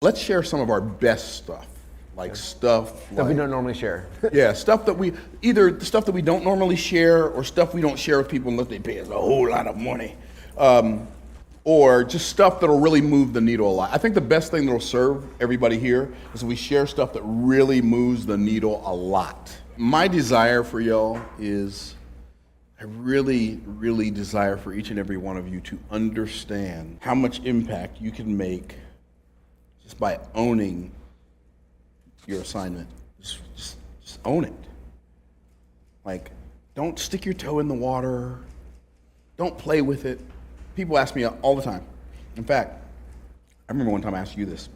Let's share some of our best stuff, like stuff that we don't normally share. Yeah, stuff that we either stuff that we don't normally share, or stuff we don't share with people unless they pay us a whole lot of money, or just stuff that'll really move the needle a lot. I think the best thing that'll serve everybody here is we share stuff that really moves the needle a lot. My desire for y'all is, I really, really desire for each and every one of you to understand how much impact you can make just by owning your assignment. Just own it. Like, don't stick your toe in the water. Don't play with it. People ask me all the time. In fact, I remember one time I asked you this,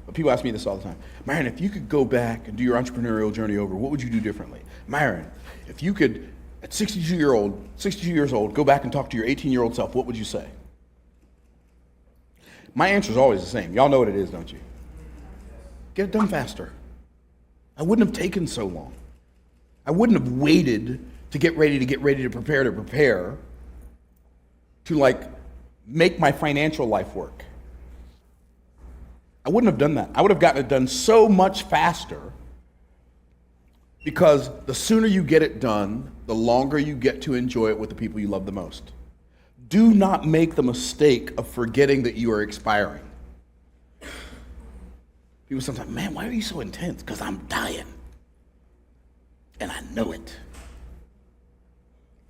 but people ask me this all the time. Myron, if you could go back and do your entrepreneurial journey over, what would you do differently? Myron, if you could, at 62 years old, go back and talk to your 18-year-old self, what would you say? My answer is always the same. Y'all know what it is, don't you? Get it done faster. I wouldn't have taken so long. I wouldn't have waited to get ready, to prepare, to like make my financial life work. I wouldn't have done that. I would have gotten it done so much faster, because the sooner you get it done, the longer you get to enjoy it with the people you love the most. Do not make the mistake of forgetting that you are expiring. People sometimes, man, why are you so intense? Because I'm dying. And I know it.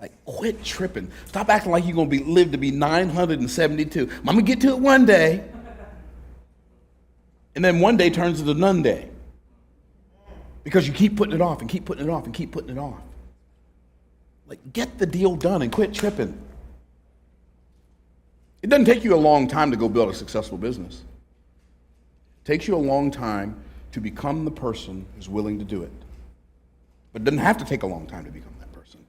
Like, quit tripping. Stop acting like you're going to live to be 972. I'm going to get to it one day. And then one day turns into none day. Because you keep putting it off and keep putting it off and keep putting it off. Like, get the deal done and quit tripping. It doesn't take you a long time to go build a successful business. It takes you a long time to become the person who's willing to do it. But it doesn't have to take a long time to become that person.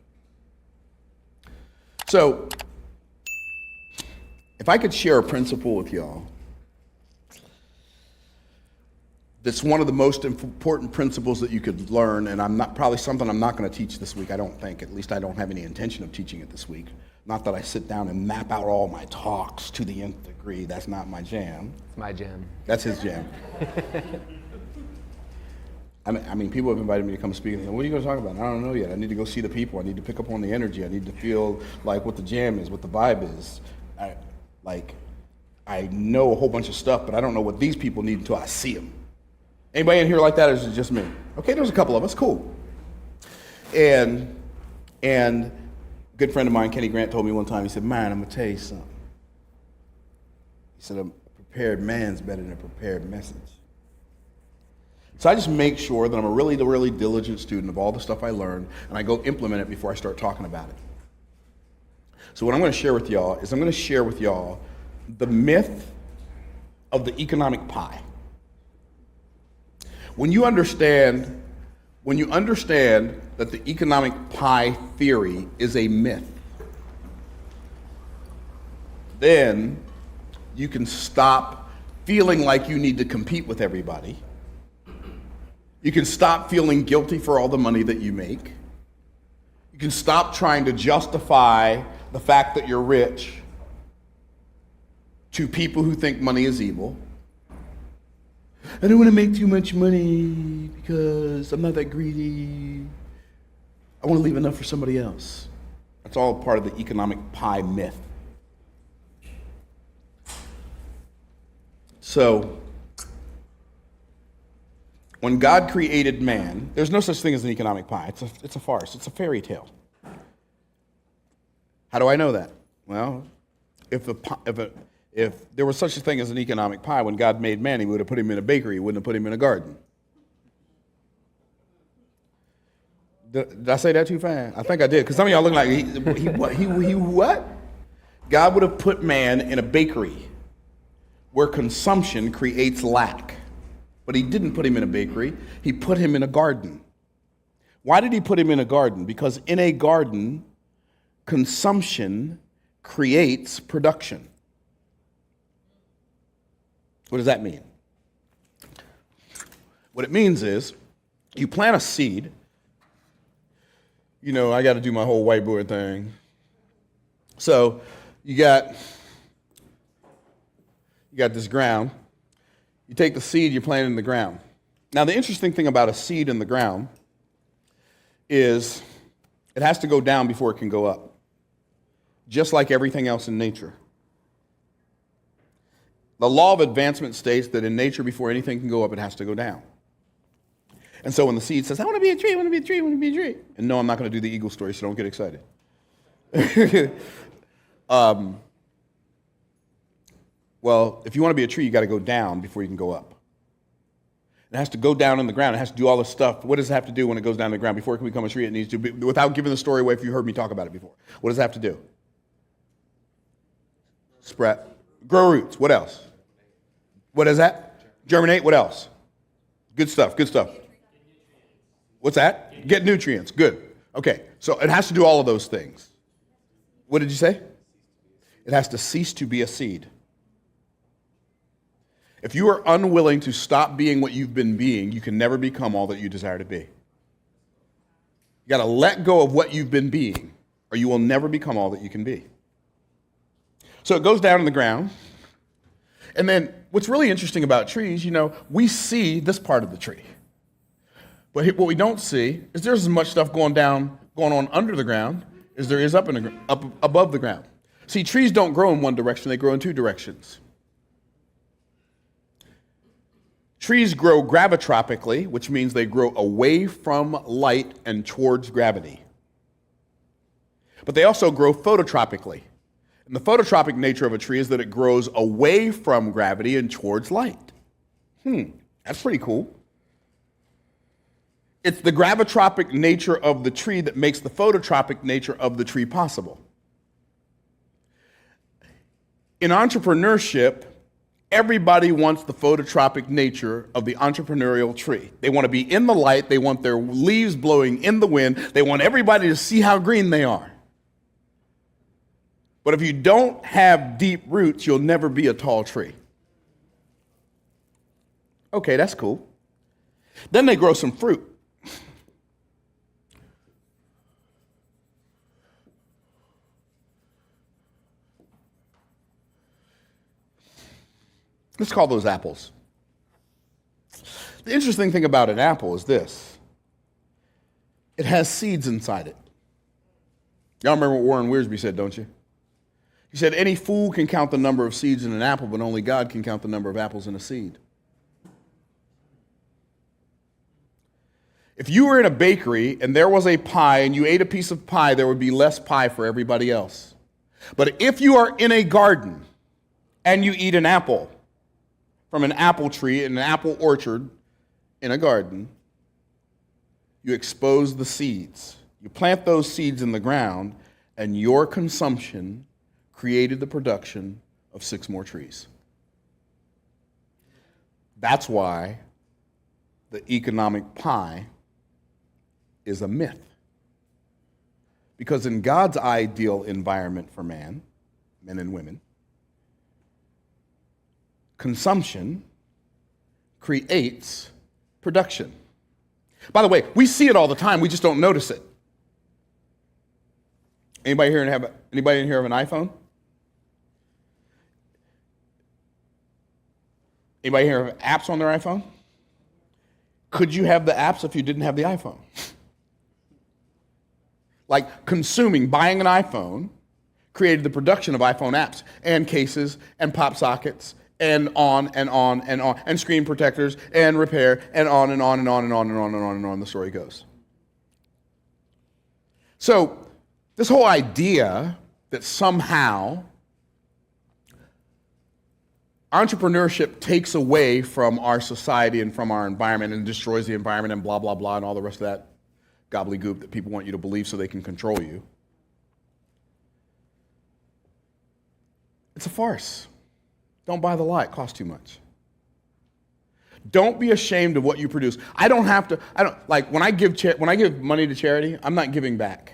So, if I could share a principle with y'all, that's one of the most important principles that you could learn, and probably something I'm not going to teach this week, I don't think. At least I don't have any intention of teaching it this week. Not that I sit down and map out all my talks to the nth degree. That's not my jam. It's my jam. That's his jam. I mean, people have invited me to come speak, and what are you going to talk about? I don't know yet. I need to go see the people. I need to pick up on the energy. I need to feel like what the jam is, what the vibe is. I know a whole bunch of stuff, but I don't know what these people need until I see them. Anybody in here like that, or is it just me? Okay, there's a couple of us, cool. And a good friend of mine, Kenny Grant, told me one time, he said, "Man, I'm going to tell you something." He said, "A prepared man's better than a prepared message." So I just make sure that I'm a really, really diligent student of all the stuff I learn, and I go implement it before I start talking about it. So what I'm going to share with y'all is I'm going to share with y'all the myth of the economic pie. When you understand that the economic pie theory is a myth, then you can stop feeling like you need to compete with everybody. You can stop feeling guilty for all the money that you make. You can stop trying to justify the fact that you're rich to people who think money is evil. I don't want to make too much money because I'm not that greedy. I want to leave enough for somebody else. That's all part of the economic pie myth. So, when God created man, there's no such thing as an economic pie. It's a farce. It's a fairy tale. How do I know that? Well, if there was such a thing as an economic pie, when God made man, he would have put him in a bakery. He wouldn't have put him in a garden. Did I say that too fast? I think I did, because some of y'all look like, he what? God would have put man in a bakery where consumption creates lack. But he didn't put him in a bakery. He put him in a garden. Why did he put him in a garden? Because in a garden, consumption creates production. What does that mean? What it means is, you plant a seed. You know, I got to do my whole whiteboard thing. So you got this ground. You take the seed, you plant it in the ground. Now, the interesting thing about a seed in the ground is it has to go down before it can go up, just like everything else in nature. The law of advancement states that in nature, before anything can go up, it has to go down. And so when the seed says, I want to be a tree, I want to be a tree, I want to be a tree. And no, I'm not going to do the eagle story, so don't get excited. Well, if you want to be a tree, you got to go down before you can go up. It has to go down in the ground. It has to do all this stuff. What does it have to do when it goes down in the ground? Before it can become a tree, it needs to be, without giving the story away if you heard me talk about it before. What does it have to do? Spread. Grow roots. What else? What is that? Germinate. What else? Good stuff. Good stuff. What's that? Get nutrients. Good. Okay. So it has to do all of those things. What did you say? It has to cease to be a seed. If you are unwilling to stop being what you've been being, you can never become all that you desire to be. You got to let go of what you've been being, or you will never become all that you can be. So it goes down in the ground. And then what's really interesting about trees, we see this part of the tree. But what we don't see is there's as much stuff going on under the ground as there is up above the ground. See, trees don't grow in one direction, they grow in two directions. Trees grow gravitropically, which means they grow away from light and towards gravity. But they also grow phototropically. And the phototropic nature of a tree is that it grows away from gravity and towards light. That's pretty cool. It's the gravitropic nature of the tree that makes the phototropic nature of the tree possible. In entrepreneurship, everybody wants the phototropic nature of the entrepreneurial tree. They want to be in the light. They want their leaves blowing in the wind. They want everybody to see how green they are. But if you don't have deep roots, you'll never be a tall tree. Okay, that's cool. Then they grow some fruit. Let's call those apples. The interesting thing about an apple is this. It has seeds inside it. Y'all remember what Warren Wiersbe said, don't you? He said, any fool can count the number of seeds in an apple, but only God can count the number of apples in a seed. If you were in a bakery and there was a pie and you ate a piece of pie, there would be less pie for everybody else. But if you are in a garden and you eat an apple from an apple tree in an apple orchard in a garden, you expose the seeds. You plant those seeds in the ground, and your consumption created the production of 6 more trees. That's why the economic pie is a myth. Because in God's ideal environment for man and women, consumption creates production. By the way, we see it all the time, we just don't notice it. Anybody in here have an iPhone? Anybody here have apps on their iPhone? Could you have the apps if you didn't have the iPhone? Like buying an iPhone created the production of iPhone apps and cases and pop sockets and on and on and on, and screen protectors and repair and on and on and on and on and on and on and on the story goes. So this whole idea that somehow entrepreneurship takes away from our society and from our environment and destroys the environment and blah, blah, blah, and all the rest of that gobbledygook that people want you to believe so they can control you. It's a farce. Don't buy the lie. It costs too much. Don't be ashamed of what you produce. When I give money to charity, I'm not giving back.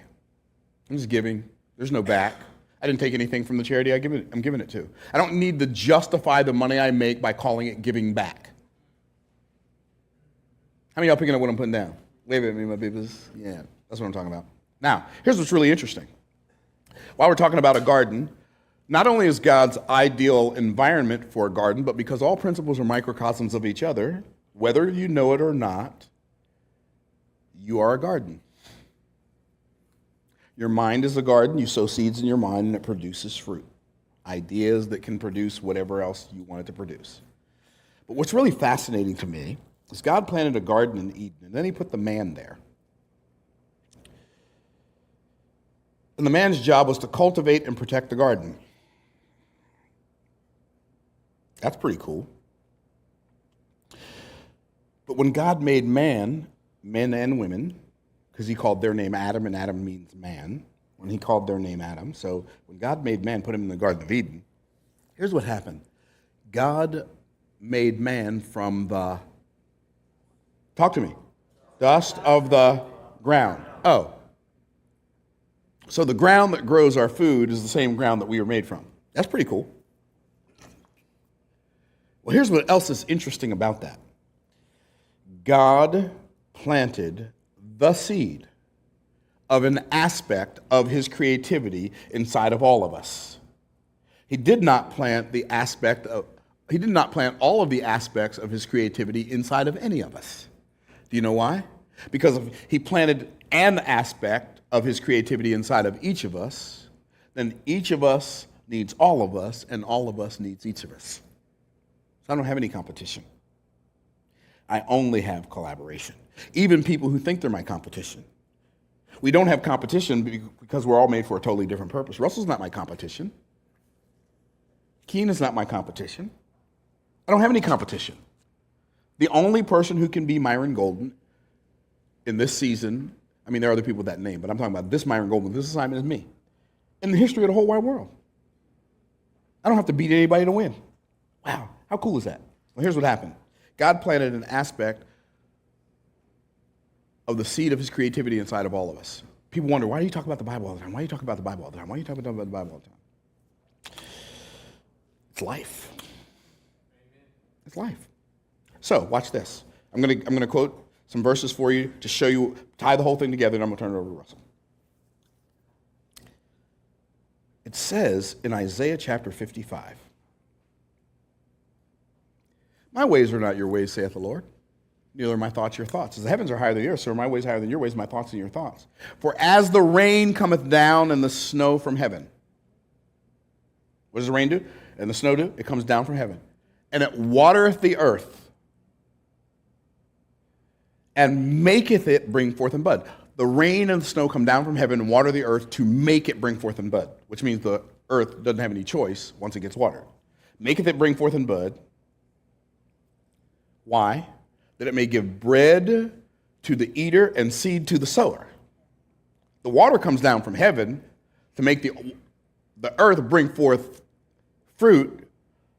I'm just giving. There's no back. I didn't take anything from the charity I'm giving it to. I don't need to justify the money I make by calling it giving back. How many of y'all picking up what I'm putting down? Wave at me, my babies. Yeah, that's what I'm talking about. Now, here's what's really interesting. While we're talking about a garden, Not only is God's ideal environment for a garden, but because all principles are microcosms of each other, whether you know it or not, you are a garden. Your mind is a garden. You sow seeds in your mind and it produces fruit. Ideas that can produce whatever else you want it to produce. But what's really fascinating to me is God planted a garden in Eden, and then he put the man there. And the man's job was to cultivate and protect the garden. That's pretty cool. But when God made man, men and women, because he called their name Adam, and Adam means man, when he called their name Adam. So when God made man, put him in the Garden of Eden, here's what happened. God made man from the, talk to me, dust of the ground. Oh. So the ground that grows our food is the same ground that we were made from. That's pretty cool. Well, here's what else is interesting about that. God planted the seed of an aspect of his creativity inside of all of us. He did not plant all of the aspects of his creativity inside of any of us. Do you know why? Because if he planted an aspect of his creativity inside of each of us, then each of us needs all of us, and all of us needs each of us. So I don't have any competition. I only have collaboration. Even people who think they're my competition. We don't have competition because we're all made for a totally different purpose. Russell's not my competition. Keen is not my competition. I don't have any competition. The only person who can be Myron Golden in this season, I mean, there are other people with that name, but I'm talking about this Myron Golden, this assignment is me. In the history of the whole wide world. I don't have to beat anybody to win. Wow, how cool is that? Well, here's what happened. God planted an aspect of the seed of his creativity inside of all of us. People wonder, why do you talk about the Bible all the time? Why do you talk about the Bible all the time? Why do you talk about the Bible all the time? It's life. It's life. So, watch this. I'm gonna quote some verses for you to show you, tie the whole thing together, and I'm gonna turn it over to Russell. It says in Isaiah chapter 55, "My ways are not your ways, saith the Lord. Neither are my thoughts your thoughts. As the heavens are higher than yours, so are my ways higher than your ways, my thoughts than your thoughts. For as the rain cometh down and the snow from heaven." What does the rain do? And the snow do? It comes down from heaven. "And it watereth the earth, and maketh it bring forth and bud." The rain and the snow come down from heaven and water the earth to make it bring forth and bud, which means the earth doesn't have any choice once it gets watered. "Maketh it bring forth and bud." Why? "That it may give bread to the eater and seed to the sower." The water comes down from heaven to make the earth bring forth fruit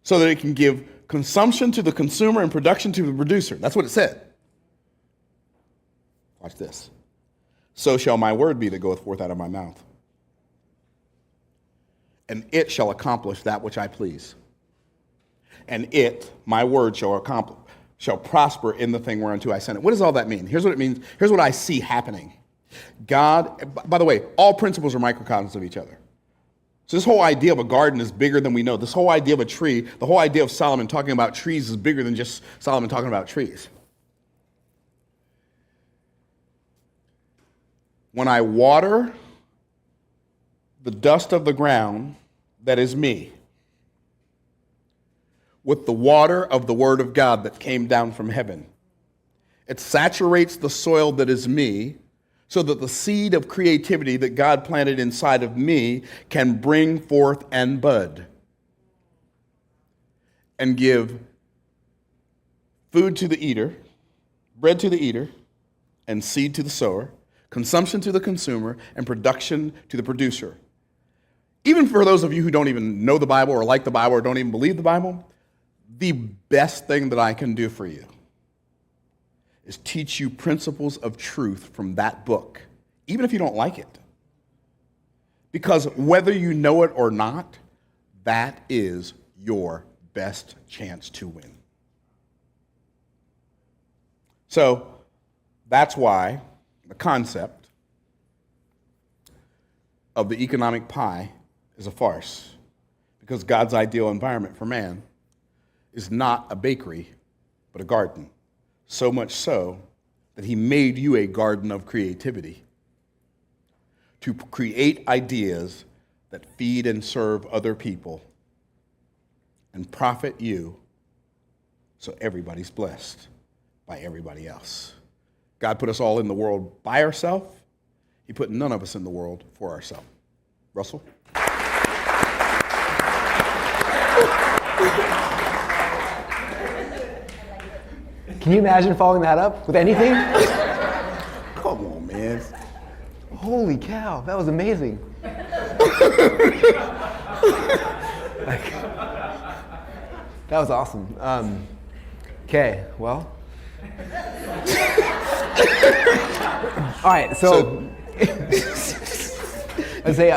so that it can give consumption to the consumer and production to the producer. That's what it said. Watch this. "So shall my word be that goeth forth out of my mouth. And it shall accomplish that which I please. And it, my word, shall prosper in the thing whereunto I sent it." What does all that mean? Here's what it means. Here's what I see happening. God, by the way, all principles are microcosms of each other. So this whole idea of a garden is bigger than we know. This whole idea of a tree, the whole idea of Solomon talking about trees is bigger than just Solomon talking about trees. When I water the dust of the ground that is me with the water of the word of God that came down from heaven, it saturates the soil that is me so that the seed of creativity that God planted inside of me can bring forth and bud and give food to the eater, bread to the eater, and seed to the sower, consumption to the consumer, and production to the producer. Even for those of you who don't even know the Bible or like the Bible or don't even believe the Bible, the best thing that I can do for you is teach you principles of truth from that book, even if you don't like it. Because whether you know it or not, that is your best chance to win. So that's why the concept of the economic pie is a farce. Because God's ideal environment for man is not a bakery, but a garden. So much so that he made you a garden of creativity to create ideas that feed and serve other people and profit you so everybody's blessed by everybody else. God put us all in the world by ourselves. He put none of us in the world for ourselves. Russell? Can you imagine following that up with anything? Come on, man. Holy cow, that was amazing. That was awesome. Okay, well. All right, so I'd say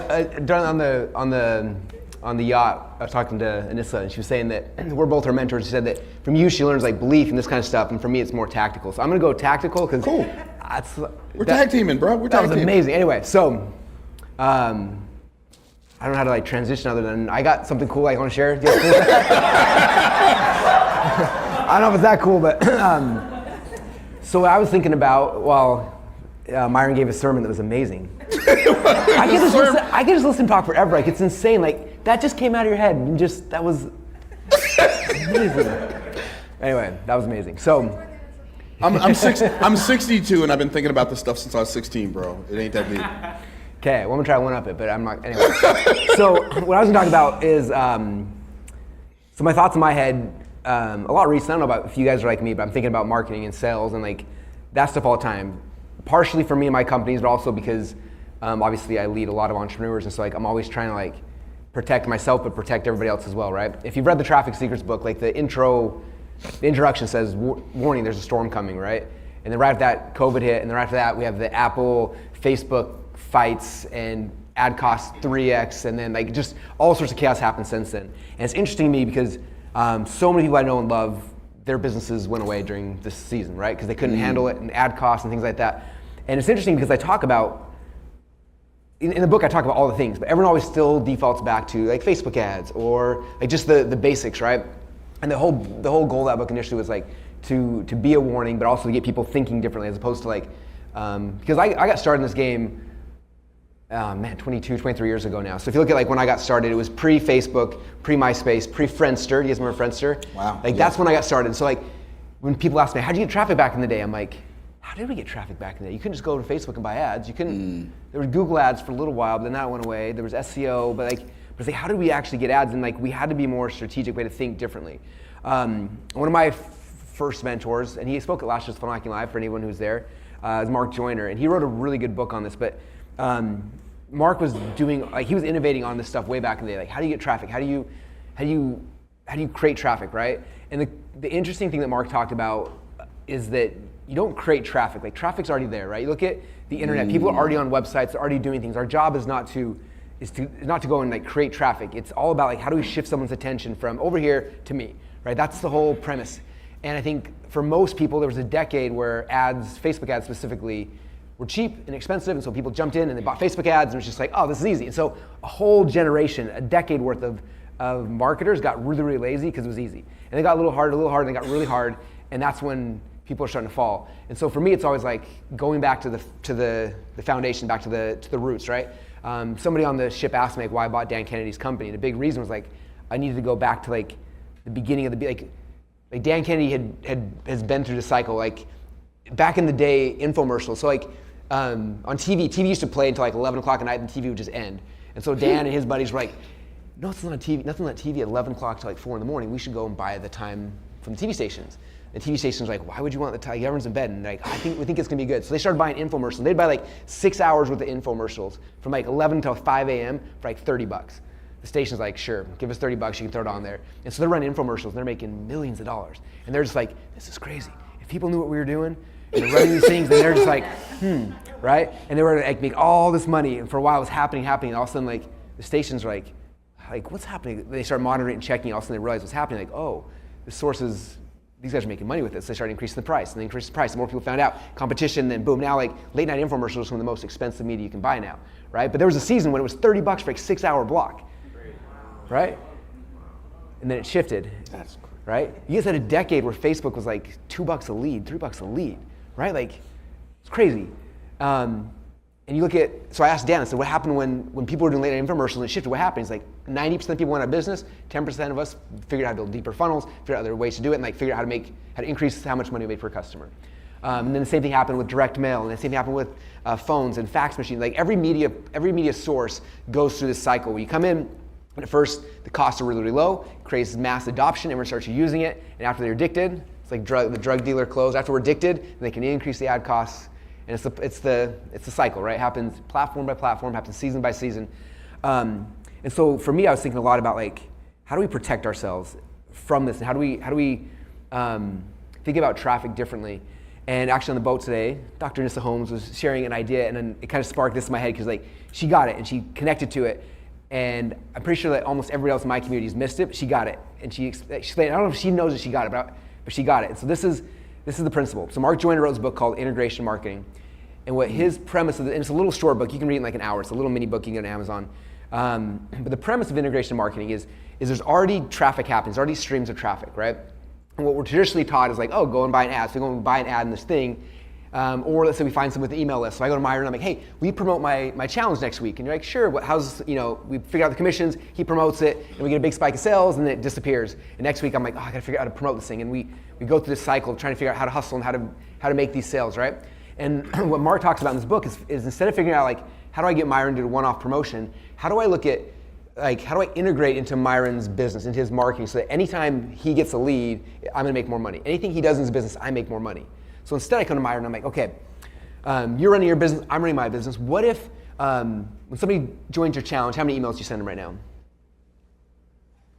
on the yacht, I was talking to Anissa, and she was saying that we're both her mentors. She said that from you, she learns like belief and this kind of stuff, and for me, it's more tactical. So I'm gonna go tactical because cool. We're tag teaming, bro. That was amazing. Anyway, so I don't know how to like transition other than I got something cool I want to share. Do you have cool? I don't know if it's that cool, but so I was thinking about Myron gave a sermon that was amazing. I could just listen to talk forever. Like it's insane. Like that just came out of your head and that was amazing. Anyway, that was amazing. So I'm 62 and I've been thinking about this stuff since I was 16, bro. It ain't that deep. Okay, well I'm gonna try to one up it, but I'm not. Anyway, so what I was gonna talk about is so my thoughts in my head. A lot recent. I don't know about if you guys are like me, but I'm thinking about marketing and sales and like that stuff all the time. Partially for me and my companies, but also because obviously I lead a lot of entrepreneurs, and so like I'm always trying to like protect myself, but protect everybody else as well, right? If you've read the Traffic Secrets book, like the introduction says, warning, there's a storm coming, right? And then right after that, COVID hit, and then right after that, we have the Apple, Facebook fights, and ad costs 3x, and then like just all sorts of chaos happened since then. And it's interesting to me because so many people I know and love, their businesses went away during this season, right? Because they couldn't handle it, and ad costs and things like that. And it's interesting because I talk about, in the book I talk about all the things, but everyone always still defaults back to like Facebook ads or like just the basics, right? And the whole goal of that book initially was like to be a warning, but also to get people thinking differently as opposed to like, because I got started in this game, 22, 23 years ago now. So if you look at like when I got started, it was pre-Facebook, pre-MySpace, pre-Friendster. Do you guys remember Friendster? Wow. Like that's when I got started. So like when people ask me, how'd you get traffic back in the day? I'm like, how did we get traffic back in the day? You couldn't just go to Facebook and buy ads. You couldn't, there was Google ads for a little while, but then that went away. There was SEO, but it's like, how did we actually get ads? And like, we had to be more strategic way to think differently. One of my first mentors, and he spoke at last year's Funnel Hacking Live for anyone who's there, is Mark Joyner, and he wrote a really good book on this, but Mark was doing, like he was innovating on this stuff way back in the day. Like how do you get traffic? How do you create traffic, right? And the interesting thing that Mark talked about is that you don't create traffic. Like traffic's already there, right? You look at the internet, people are already on websites, they're already doing things. Our job is not to go and like create traffic. It's all about like how do we shift someone's attention from over here to me, right? That's the whole premise. And I think for most people, there was a decade where ads, Facebook ads specifically, were cheap and expensive, and so people jumped in and they bought Facebook ads, and it was just like, oh, this is easy. And so a whole generation, a decade worth of marketers got really, really lazy because it was easy. And they got a little hard, and they got really hard, and that's when people are starting to fall. And so for me, it's always like going back to the foundation, back to the roots, right? Somebody on the ship asked me like, why I bought Dan Kennedy's company. The big reason was like, I needed to go back to like the beginning of like Dan Kennedy has been through the cycle, like back in the day, infomercials. So like on TV used to play until like 11 o'clock at night, and TV would just end. And so Dan and his buddies were like, nothing on TV at 11 o'clock till like 4 in the morning. We should go and buy the time from the TV stations. The TV stations were like, why would you want the time? Everyone's in bed, and like, we think it's gonna be good. So they started buying infomercials. They'd buy like 6 hours worth of infomercials from like 11 till 5 a.m. for like $30. The station's like, sure, give us $30, you can throw it on there. And so they're running infomercials, and they're making millions of dollars. And they're just like, this is crazy. If people knew what we were doing, and they're running these things, and they're just like, right? And they were like make all this money, and for a while it was happening, and all of a sudden like the stations were like what's happening? They started monitoring and checking, all of a sudden they realized what's happening, like, oh, the sources, these guys are making money with this. They started increasing the price, and they increased the price, and more people found out, competition, then boom, now like late night infomercials are some of the most expensive media you can buy now, right? But there was a season when it was $30 for like 6 hour block, right? and then it shifted. That's crazy. Right? You guys had a decade where Facebook was like $2 a lead, $3 a lead, right? Like, it's crazy. And you look at, so I asked Dan, I said, what happened when people were doing late night infomercials and it shifted? What happened? He's like, 90% of people went out of business, 10% of us figured out how to build deeper funnels, figured out other ways to do it, and like figured out how to increase how much money we made per customer. And then the same thing happened with direct mail, and the same thing happened with phones and fax machines. Like every media source goes through this cycle where you come in, and at first the costs are really, really low, it creates mass adoption, everyone starts using it, and after they're addicted, it's like the drug dealer closed. After we're addicted, they can increase the ad costs. And it's the cycle, right? It happens platform by platform, happens season by season. And so for me, I was thinking a lot about like, how do we protect ourselves from this? And how do we think about traffic differently? And actually on the boat today, Dr. Nissa Holmes was sharing an idea, and then it kind of sparked this in my head because like she got it and she connected to it. And I'm pretty sure that almost everybody else in my community has missed it, but she got it. And she explained, I don't know if she knows that she got it, but she got it. And so this is the principle. So Mark Joyner wrote this book called Integration Marketing. And what his premise is, and it's a little short book, you can read it in like an hour. It's a little mini book you can get on Amazon. But the premise of integration marketing is there's already traffic happening, there's already streams of traffic, right? And what we're traditionally taught is like, oh, go and buy an ad. So we go and buy an ad in this thing. Or let's say we find someone with an email list. So I go to Myron and I'm like, hey, will you promote my challenge next week? And you're like, sure, how's, we figure out the commissions, he promotes it, and we get a big spike of sales, and then it disappears. And next week I'm like, oh, I gotta figure out how to promote this thing. And we go through this cycle of trying to figure out how to hustle and how to make these sales, right? And what Mark talks about in this book is instead of figuring out like, how do I get Myron to do a one-off promotion, how do I look at like, how do I integrate into Myron's business, into his marketing, so that anytime he gets a lead, I'm gonna make more money. Anything he does in his business, I make more money. So instead I come to Myron and I'm like, okay, you're running your business, I'm running my business. What if, when somebody joins your challenge, how many emails do you send them right now?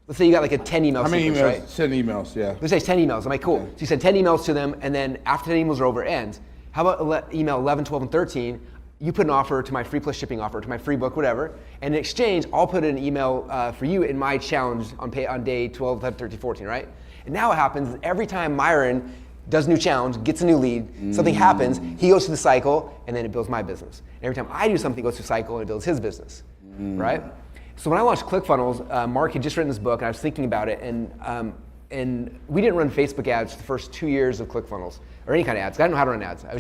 Let's say you got like a 10 email How many sequence, emails? right? 10 emails, yeah. Let's say it's 10 emails. I'm like, cool. Okay. So you send 10 emails to them, and then after 10 emails are over, it ends. How about email 11, 12, and 13? You put an offer to my free plus shipping offer, to my free book, whatever. And in exchange, I'll put an email for you in my challenge on day 12, 11, 13, 14, right? And now what happens is every time Myron does a new challenge, gets a new lead, something happens, he goes through the cycle, and then it builds my business. And every time I do something, it goes through the cycle, and it builds his business, right? So when I launched ClickFunnels, Mark had just written this book, and I was thinking about it, and we didn't run Facebook ads for the first 2 years of ClickFunnels, or any kind of ads. I didn't know how to run ads. I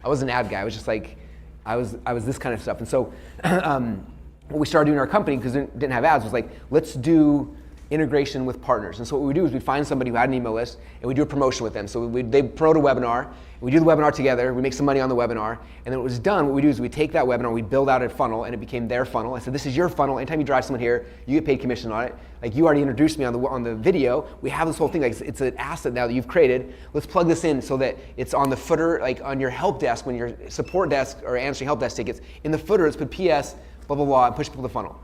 was an ad guy. I was just like, I was this kind of stuff. And so what we started doing in our company, because we didn't have ads, was like, let's do integration with partners. And so what we do is we find somebody who had an email list, and we do a promotion with them. So they promote a webinar, we do the webinar together, we make some money on the webinar, and then when it was done, what we do is we take that webinar, we build out a funnel, and it became their funnel. I said, this is your funnel. Anytime you drive someone here, you get paid commission on it. Like, you already introduced me on the video. We have this whole thing, like it's an asset now that you've created. Let's plug this in so that it's on the footer, like on your help desk, when your support desk or answering help desk tickets, in the footer, let's put PS, blah, blah, blah, and push people to the funnel.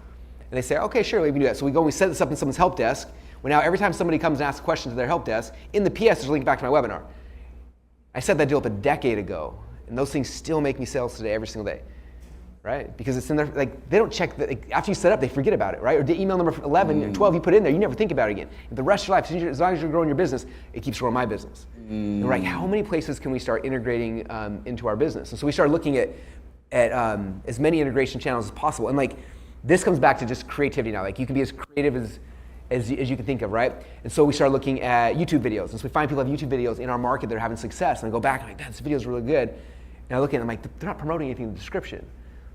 And they say, okay, sure, we can do that. So we go and we set this up in someone's help desk. Well, now every time somebody comes and asks a question to their help desk, in the PS, there's a link back to my webinar. I set that deal up a decade ago, and those things still make me sales today, every single day, right? Because it's in there, like, they don't check, after you set up, they forget about it, right? Or the email number 11 or 12 you put in there, you never think about it again. And the rest of your life, as long as you're growing your business, it keeps growing my business. And we're like, how many places can we start integrating into our business? And so we started looking at as many integration channels as possible. And like, this comes back to just creativity now. Like, you can be as creative as you can think of, right? And so we started looking at YouTube videos. And so we find people have YouTube videos in our market that are having success. And I go back and I'm like, this video is really good. And I look at it and I'm like, they're not promoting anything in the description.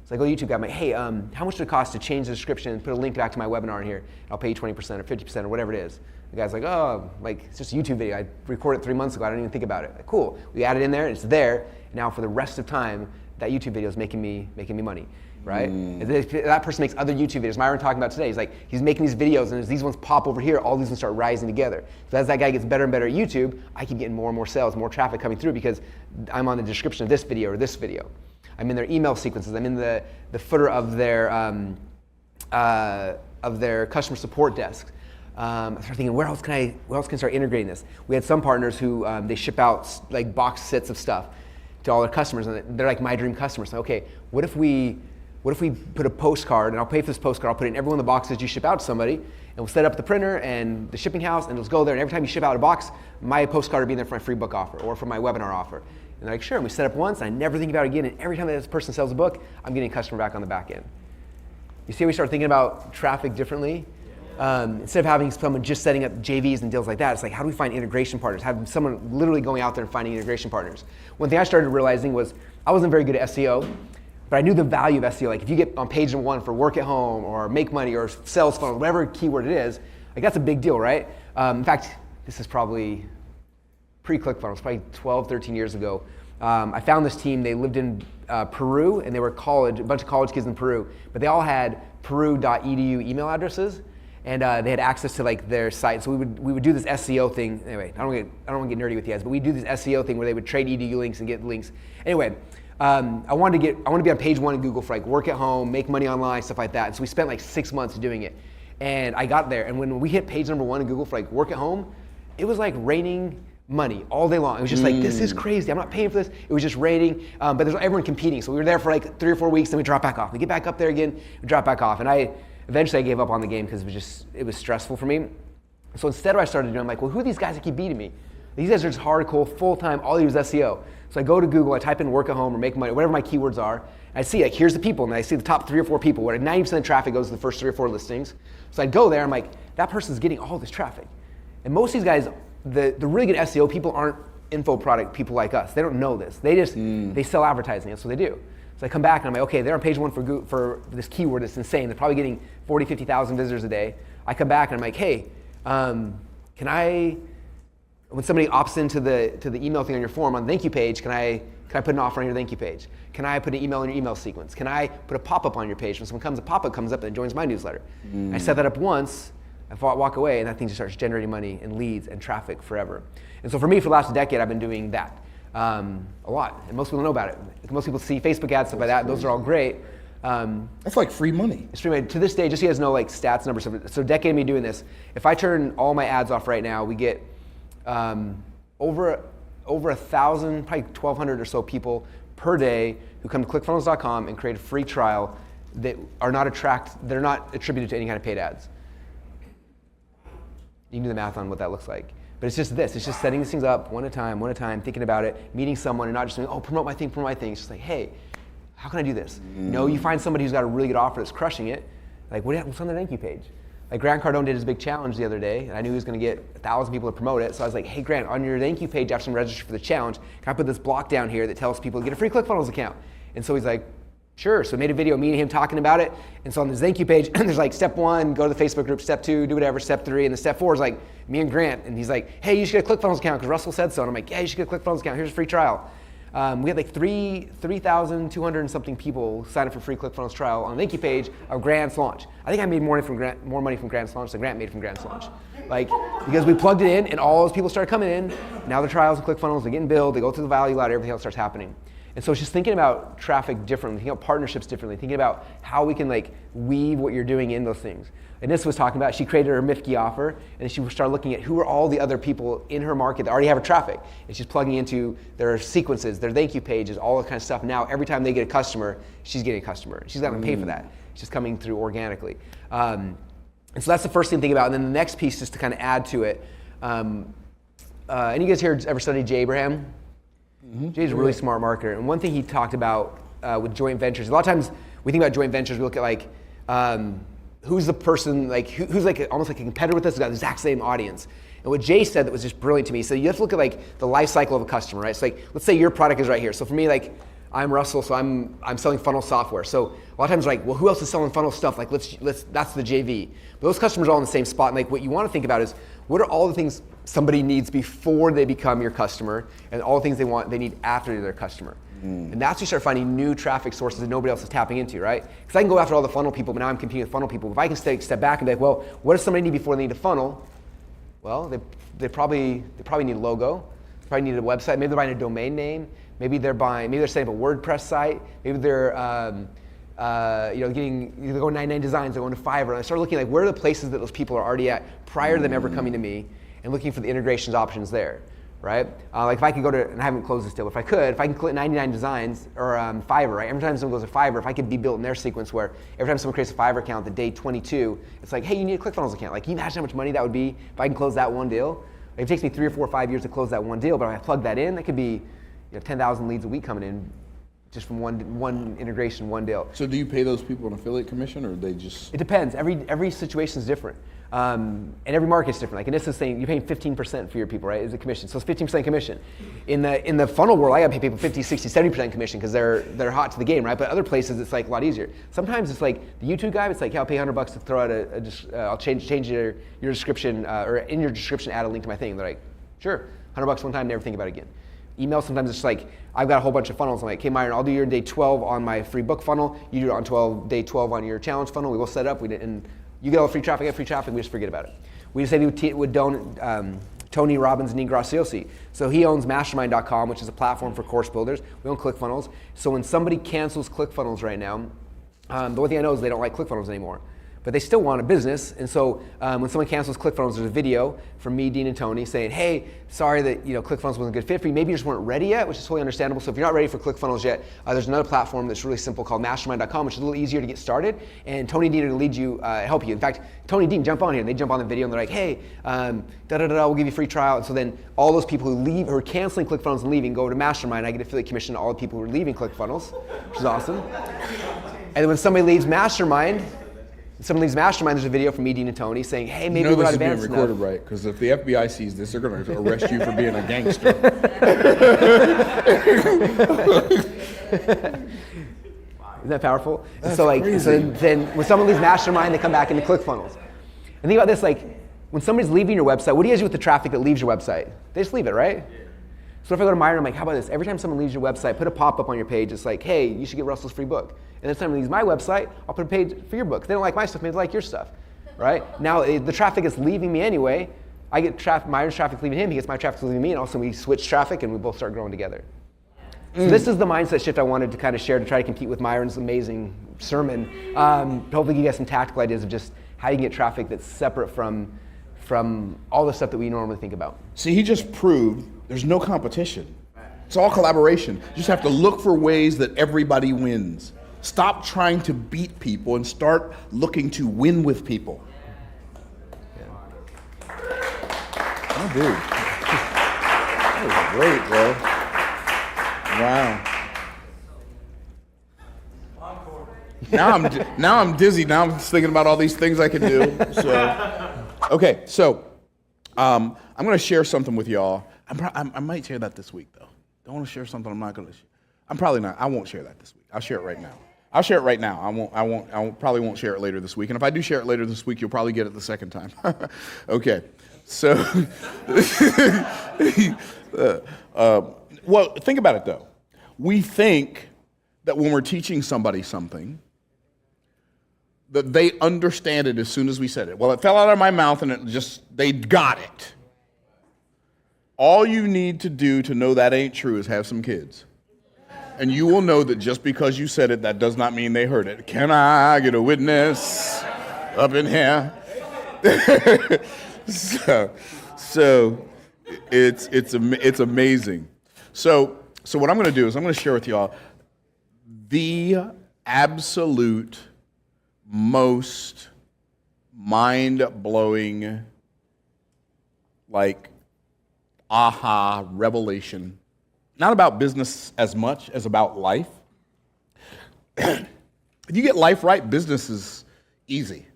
So I go to YouTube guy, I'm like, hey, how much does it cost to change the description and put a link back to my webinar in here? I'll pay you 20% or 50% or whatever it is. The guy's like, oh, like, it's just a YouTube video. I recorded it 3 months ago. I didn't even think about it. Like, cool. We add it in there, it's there. Now for the rest of time, that YouTube video is making me money. Right? That person makes other YouTube videos. Myron talking about today, he's making these videos, and as these ones pop over here, all these ones start rising together. So as that guy gets better and better at YouTube, I keep getting more and more sales, more traffic coming through because I'm on the description of this video or this video. I'm in their email sequences. I'm in the footer of their customer support desks. I started thinking, where else can I start integrating this? We had some partners who they ship out like box sets of stuff to all their customers, and they're like my dream customers. So, okay, what if we put a postcard, and I'll pay for this postcard, I'll put it in every one of the boxes you ship out to somebody, and we'll set up the printer and the shipping house, and it'll go there, and every time you ship out a box, my postcard will be in there for my free book offer or for my webinar offer. And they're like, sure, and we set up once, and I never think about it again, and every time that this person sells a book, I'm getting a customer back on the back end. You see how we start thinking about traffic differently? Instead of having someone just setting up JVs and deals like that, it's like, how do we find integration partners? Have someone literally going out there and finding integration partners. One thing I started realizing was I wasn't very good at SEO, but I knew the value of SEO. Like if you get on page one for work at home or make money or sales funnel, whatever keyword it is, like that's a big deal, right? In fact, this is probably pre-ClickFunnels, probably 12, 13 years ago. I found this team. They lived in Peru, and they were a bunch of college kids in Peru, but they all had peru.edu email addresses, and they had access to like their site. So we would do this SEO thing. Anyway, I don't want to get nerdy with you guys, but we do this SEO thing where they would trade edu links and get links. Anyway, I wanted to be on page one in Google for like work at home, make money online, stuff like that. And so we spent like 6 months doing it, and I got there. And when we hit page number one in Google for like work at home, it was like raining money all day long. It was just like, this is crazy. I'm not paying for this. It was just raining, but there's everyone competing. So we were there for like 3 or 4 weeks, then we drop back off. We get back up there again, we drop back off. And eventually I gave up on the game because it was stressful for me. So instead what I started doing, I'm like, well, who are these guys that keep beating me? These guys are just hardcore, full-time, all they do is SEO. So I go to Google, I type in work at home or make money, whatever my keywords are, and I see like, here's the people, and I see the top 3 or 4 people where 90% of traffic goes to the first 3 or 4 listings. So I'd go there, I'm like, that person's getting all this traffic. And most of these guys, the really good SEO people aren't info product people like us. They don't know this. They just, they sell advertising, that's what they do. So I come back and I'm like, okay, they're on page one for this keyword that's insane. They're probably getting 40, 50,000 visitors a day. I come back and I'm like, hey, when somebody opts into the email thing on your form on the thank you page, can I put an offer on your thank you page? Can I put an email in your email sequence? Can I put a pop-up on your page? When a pop-up comes up and it joins my newsletter. I set that up once, I walk away, and that thing just starts generating money and leads and traffic forever. And so for me, for the last decade, I've been doing that a lot. And most people don't know about it. Most people see Facebook ads, stuff like that. Those are all great. That's like free money. It's free money. To this day, just so you guys know, like stats, numbers. So a decade of me doing this. If I turn all my ads off right now, we get over 1,000, probably 1,200 or so people per day who come to ClickFunnels.com and create a free trial that they're not attributed to any kind of paid ads. You can do the math on what that looks like. But it's just this. It's just setting these things up one at a time, thinking about it, meeting someone, and not just saying, oh, promote my thing. It's just like, hey, how can I do this? No, you find somebody who's got a really good offer that's crushing it. Like, what's on their thank you page? Like Grant Cardone did his big challenge the other day, and I knew he was going to get 1,000 people to promote it. So I was like, hey, Grant, on your thank you page, after some register for the challenge, can I put this block down here that tells people to get a free ClickFunnels account? And so he's like, sure. So I made a video, me and him talking about it. And so on this thank you page, there's like step 1, go to the Facebook group, step 2, do whatever, step 3, and then step 4 is like me and Grant. And he's like, hey, you should get a ClickFunnels account because Russell said so. And I'm like, yeah, you should get a ClickFunnels account. Here's a free trial. We had like 3,200 and something people sign up for free ClickFunnels trial on the thank you page of Grant's launch. I think I made more money from Grant's launch than Grant made from Grant's launch. Like, because we plugged it in and all those people started coming in. Now the trials and ClickFunnels, they're getting billed, they go through the value ladder, everything else starts happening. And so it's just thinking about traffic differently, thinking about partnerships differently, thinking about how we can like weave what you're doing in those things. And this was talking about, she created her Mifke offer, and then she started looking at who are all the other people in her market that already have her traffic. And she's plugging into their sequences, their thank you pages, all that kind of stuff. Now, every time they get a customer, she's getting a customer. She's not gonna pay for that. It's just coming through organically. And so that's the first thing to think about. And then the next piece, just to kind of add to it. Any of you guys here ever studied Jay Abraham? Jay's a really smart marketer. And one thing he talked about with joint ventures, a lot of times we think about joint ventures, we look at like, who's the person, like who's like almost like a competitor with us, who's got the exact same audience. And what Jay said that was just brilliant to me, so you have to look at like the life cycle of a customer, right? So like, let's say your product is right here. So for me, like, I'm Russell, so I'm selling funnel software. So a lot of times like, well, who else is selling funnel stuff? Like let's that's the JV. But those customers are all in the same spot. And like what you want to think about is, what are all the things somebody needs before they become your customer, and all the things they need after they're their customer. And that's when you start finding new traffic sources that nobody else is tapping into, right? Because I can go after all the funnel people, but now I'm competing with funnel people. If I can step back and be like, well, what does somebody need before they need a funnel? Well, they probably need a logo. They probably need a website. Maybe they're buying a domain name. Maybe they're setting up a WordPress site. Maybe they're going 99 Designs, they're going to Fiverr. And I start looking like, where are the places that those people are already at prior to them ever coming to me, and looking for the integrations options there, right? Like if I could go to, and I haven't closed this deal, but if I can click 99 Designs or Fiverr, right? Every time someone goes to Fiverr, if I could be built in their sequence where every time someone creates a Fiverr account at day 22, it's like, hey, you need a ClickFunnels account. Like, can you imagine how much money that would be if I can close that one deal? Like, it takes me 3 or 4 or 5 years to close that one deal, but if I plug that in, that could be 10,000 leads a week coming in just from one integration, one deal. So do you pay those people an affiliate commission, or they just? It depends. Every situation is different. And every market's different. Like in this thing, you're paying 15% for your people, right? Is a commission. So it's 15% commission. In the funnel world, I gotta pay people 50, 60, 70% commission because they're hot to the game, right? But other places, it's like a lot easier. Sometimes it's like the YouTube guy, it's like, yeah, I'll pay $100 to throw out I'll change your description, or in your description add a link to my thing. They're like, sure, $100 one time, never think about it again. Email, sometimes it's like, I've got a whole bunch of funnels. I'm like, okay, Myron, I'll do your day 12 on my free book funnel. You do it on day 12 on your challenge funnel. We will set it up. And you get all the free traffic, I get free traffic, we just forget about it. We just say with Tony Robbins and Graciosi. So he owns mastermind.com, which is a platform for course builders. We own ClickFunnels. So when somebody cancels ClickFunnels right now, the one thing I know is they don't like ClickFunnels anymore. But they still want a business, and so when someone cancels ClickFunnels, there's a video from me, Dean, and Tony saying, hey, sorry that ClickFunnels wasn't a good fit for you. Maybe you just weren't ready yet, which is totally understandable. So if you're not ready for ClickFunnels yet, there's another platform that's really simple called mastermind.com, which is a little easier to get started, and Tony Dean will lead you, help you. In fact, Tony Dean, jump on here. They jump on the video, and they're like, hey, we'll give you a free trial. And so then all those people who are canceling ClickFunnels and leaving go over to Mastermind. I get affiliate commission to all the people who are leaving ClickFunnels, which is awesome. And then when somebody leaves Mastermind, there's a video from me, Dean, and Tony saying, hey, maybe we're not advanced enough. This is being recorded, right? Because if the FBI sees this, they're going to arrest you for being a gangster. Isn't that powerful? That's so crazy. Then when someone leaves Mastermind, they come back into ClickFunnels. And think about this, like when somebody's leaving your website, what do you guys do with the traffic that leaves your website? They just leave it, right? Yeah. So if I go to Myron, I'm like, how about this? Every time someone leaves your website, put a pop-up on your page. It's like, hey, you should get Russell's free book. And if someone leaves my website, I'll put a page for your book. If they don't like my stuff, maybe they like your stuff, right? Now the traffic is leaving me anyway. I get Myron's traffic leaving him. He gets my traffic leaving me, and also we switch traffic, and we both start growing together. So this is the mindset shift I wanted to kind of share to try to compete with Myron's amazing sermon. Hopefully, give you guys some tactical ideas of just how you can get traffic that's separate from all the stuff that we normally think about. See, he just proved there's no competition. It's all collaboration. You just have to look for ways that everybody wins. Stop trying to beat people and start looking to win with people. Yeah. Oh, dude. That was great, bro. Wow. Now I'm dizzy. Now I'm just thinking about all these things I can do. So I'm going to share something with y'all. I might share that this week, though. Don't want to share something I'm not going to share. I'm probably not. I won't share that this week. I'll share it right now. I probably won't share it later this week. And if I do share it later this week, you'll probably get it the second time. Okay. So, well, think about it, though. We think that when we're teaching somebody something, that they understand it as soon as we said it. Well, it fell out of my mouth and they got it. All you need to do to know that ain't true is have some kids. And you will know that just because you said it, that does not mean they heard it. Can I get a witness up in here? So it's amazing. So what I'm going to do is I'm going to share with y'all the absolute most mind-blowing, like, aha revelation, not about business as much as about life. If you get life right, business is easy.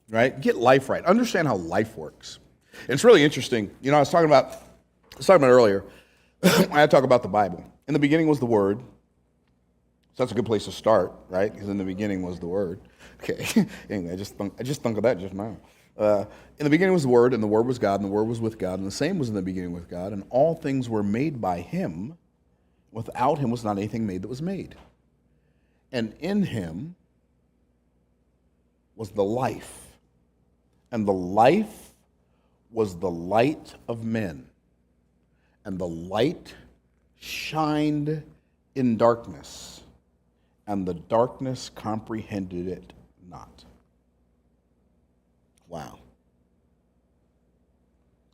Right? Get life right. Understand how life works. And it's really interesting. I was talking about earlier, when I talk about the Bible. In the beginning was the Word. So that's a good place to start, right? Because in the beginning was the Word. Okay. Anyway, I just thunk of that just now. In the beginning was the Word, and the Word was God, and the Word was with God, and the same was in the beginning with God, and all things were made by Him. Without Him was not anything made that was made. And in Him was the life, and the life was the light of men, and the light shined in darkness, and the darkness comprehended it not. Wow.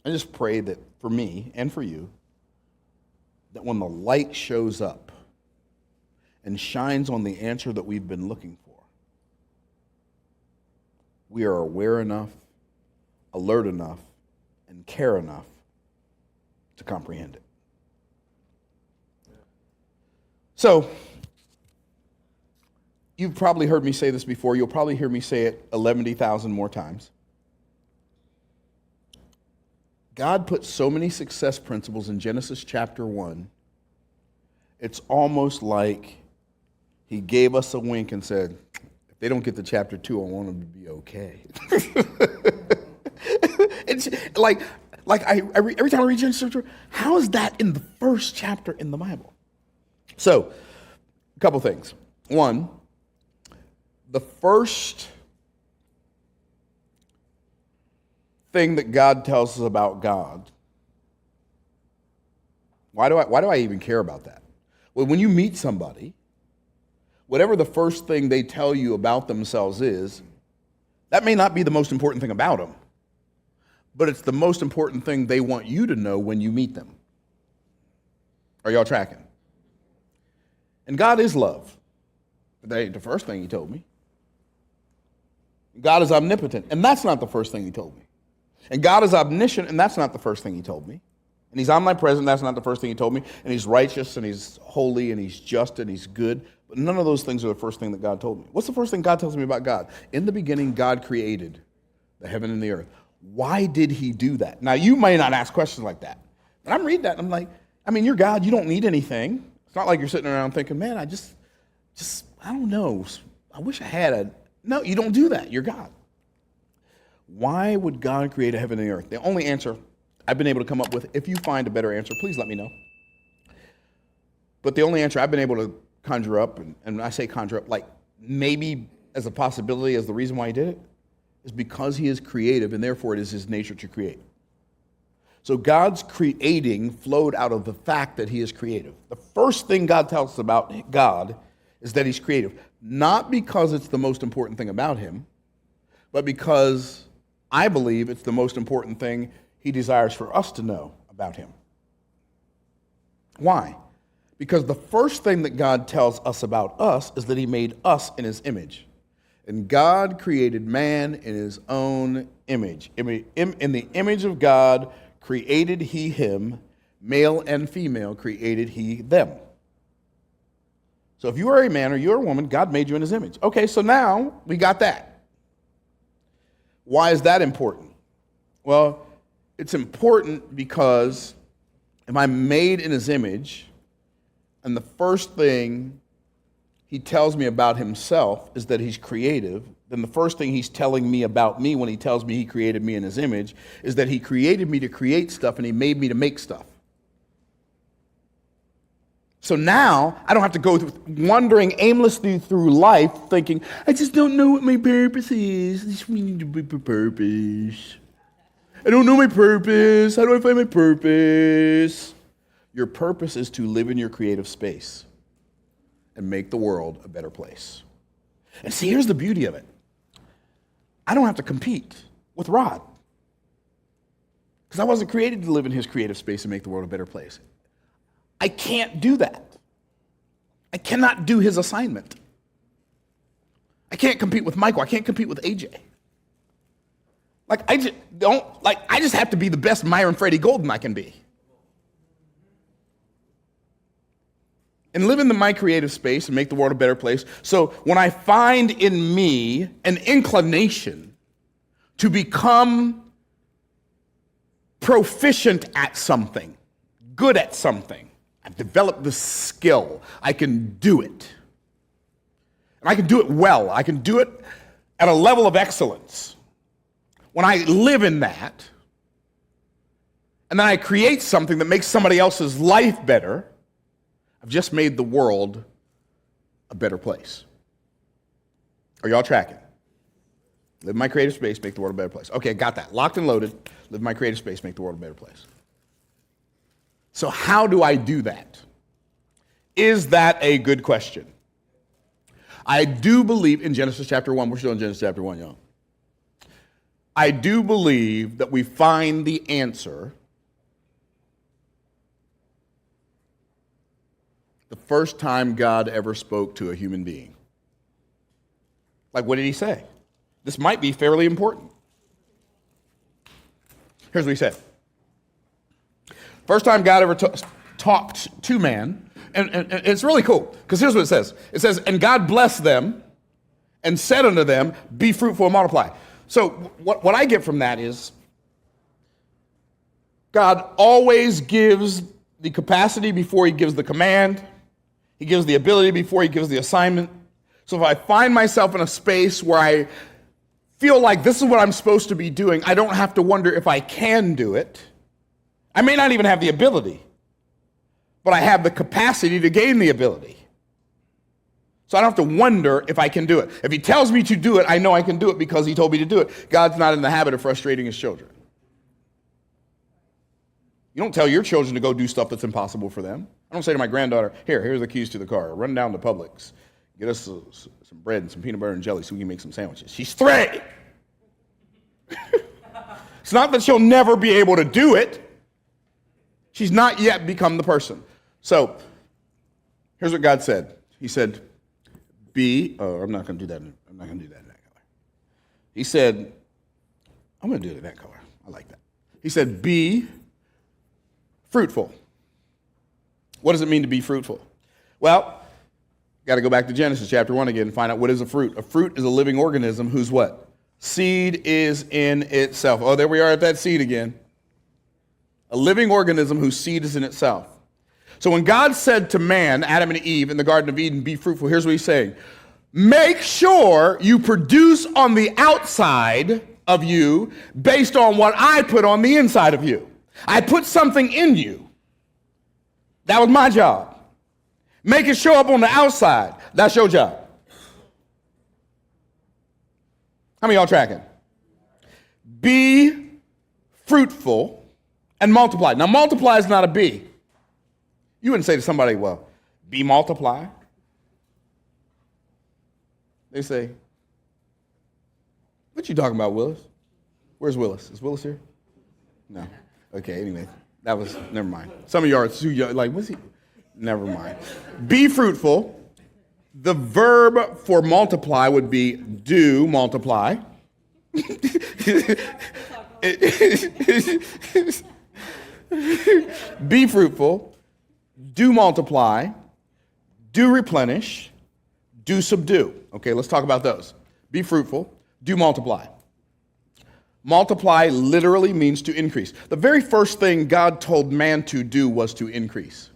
I just pray that for me and for you, that when the light shows up and shines on the answer that we've been looking for, we are aware enough, alert enough, and care enough to comprehend it. So, you've probably heard me say this before. You'll probably hear me say it 11,000 more times. God put so many success principles in Genesis chapter 1, it's almost like he gave us a wink and said, if they don't get to chapter 2, I want them to be okay. It's every time I read Genesis chapter, how is that in the first chapter in the Bible? So, a couple things. One, the first thing that God tells us about God. Why do I even care about that? Well, when you meet somebody, whatever the first thing they tell you about themselves is, that may not be the most important thing about them, but it's the most important thing they want you to know when you meet them. Are y'all tracking? And God is love. But that ain't the first thing he told me. God is omnipotent, and that's not the first thing he told me. And God is omniscient, and that's not the first thing he told me. And he's omnipresent, that's not the first thing he told me. And he's righteous, and he's holy, and he's just, and he's good. But none of those things are the first thing that God told me. What's the first thing God tells me about God? In the beginning, God created the heaven and the earth. Why did he do that? Now, you may not ask questions like that. But I'm reading that, and I'm like, you're God. You don't need anything. It's not like you're sitting around thinking, man, I don't know. I wish I had a... No, you don't do that. You're God. Why would God create a heaven and the earth? The only answer I've been able to come up with, if you find a better answer, please let me know. But the only answer I've been able to conjure up, and I say conjure up, like maybe as a possibility as the reason why he did it, is because he is creative, and therefore it is his nature to create. So God's creating flowed out of the fact that he is creative. The first thing God tells us about God is that he's creative. Not because it's the most important thing about him, but because I believe it's the most important thing he desires for us to know about him. Why? Because the first thing that God tells us about us is that he made us in his image. And God created man in his own image. In the image of God created he him, male and female created he them. So if you are a man or you're a woman, God made you in his image. Okay, so now we got that. Why is that important? Well, it's important because if I'm made in his image, and the first thing he tells me about himself is that he's creative, then the first thing he's telling me about me when he tells me he created me in his image is that he created me to create stuff and he made me to make stuff. So now I don't have to go wandering aimlessly through life thinking, I just don't know what my purpose is. I just need to be purpose. I don't know my purpose. How do I find my purpose? Your purpose is to live in your creative space and make the world a better place. And see, here's the beauty of it. I don't have to compete with Rod because I wasn't created to live in his creative space and make the world a better place. I can't do that. I cannot do his assignment. I can't compete with Michael. I can't compete with AJ. I just have to be the best Myron Freddie Golden I can be. And live in my creative space and make the world a better place. So when I find in me an inclination to become proficient at something, good at something, I've developed this skill, I can do it. And I can do it well. I can do it at a level of excellence. When I live in that, and then I create something that makes somebody else's life better, I've just made the world a better place. Are y'all tracking? Live in my creative space, make the world a better place. Okay, got that. Locked and loaded. Live in my creative space, make the world a better place. So how do I do that? Is that a good question? I do believe in Genesis chapter 1. We're still in Genesis chapter 1, y'all. I do believe that we find the answer the first time God ever spoke to a human being. Like, what did he say? This might be fairly important. Here's what he said. First time God ever talked to man and it's really cool, because here's what it says. It says, and God blessed them and said unto them, be fruitful and multiply. So what I get from that is God always gives the capacity before he gives the command. He gives the ability before he gives the assignment. So if I find myself in a space where I feel like this is what I'm supposed to be doing, I don't have to wonder if I can do it. I may not even have the ability, but I have the capacity to gain the ability. So I don't have to wonder if I can do it. If he tells me to do it, I know I can do it because he told me to do it. God's not in the habit of frustrating his children. You don't tell your children to go do stuff that's impossible for them. I don't say to my granddaughter, here's the keys to the car. Run down to Publix. Get us some bread and some peanut butter and jelly so we can make some sandwiches. She's 3. It's not that she'll never be able to do it. She's not yet become the person. So here's what God said. He said, I'm not going to do that. I'm not going to do that in that color. He said, I'm going to do it in that color. I like that. He said, be fruitful. What does it mean to be fruitful? Well, got to go back to Genesis chapter 1 again and find out what is a fruit. A fruit is a living organism whose what? Seed is in itself. Oh, there we are at that seed again. A living organism whose seed is in itself. So when God said to man, Adam and Eve in the Garden of Eden, be fruitful, here's what he's saying. Make sure you produce on the outside of you based on what I put on the inside of you. I put something in you. That was my job. Make it show up on the outside. That's your job. How many of y'all tracking? Be fruitful and multiply. Now, multiply is not a B. You wouldn't say to somebody, well, be multiply. They say, what you talking about, Willis? Where's Willis? Is Willis here? No. Okay, anyway, never mind. Some of you are too young, like, what's he? Never mind. Be fruitful. The verb for multiply would be do multiply. Be fruitful. Do multiply. Do replenish. Do subdue. Okay, let's talk about those. Be fruitful. Do multiply. Multiply literally means to increase. The very first thing God told man to do was to increase.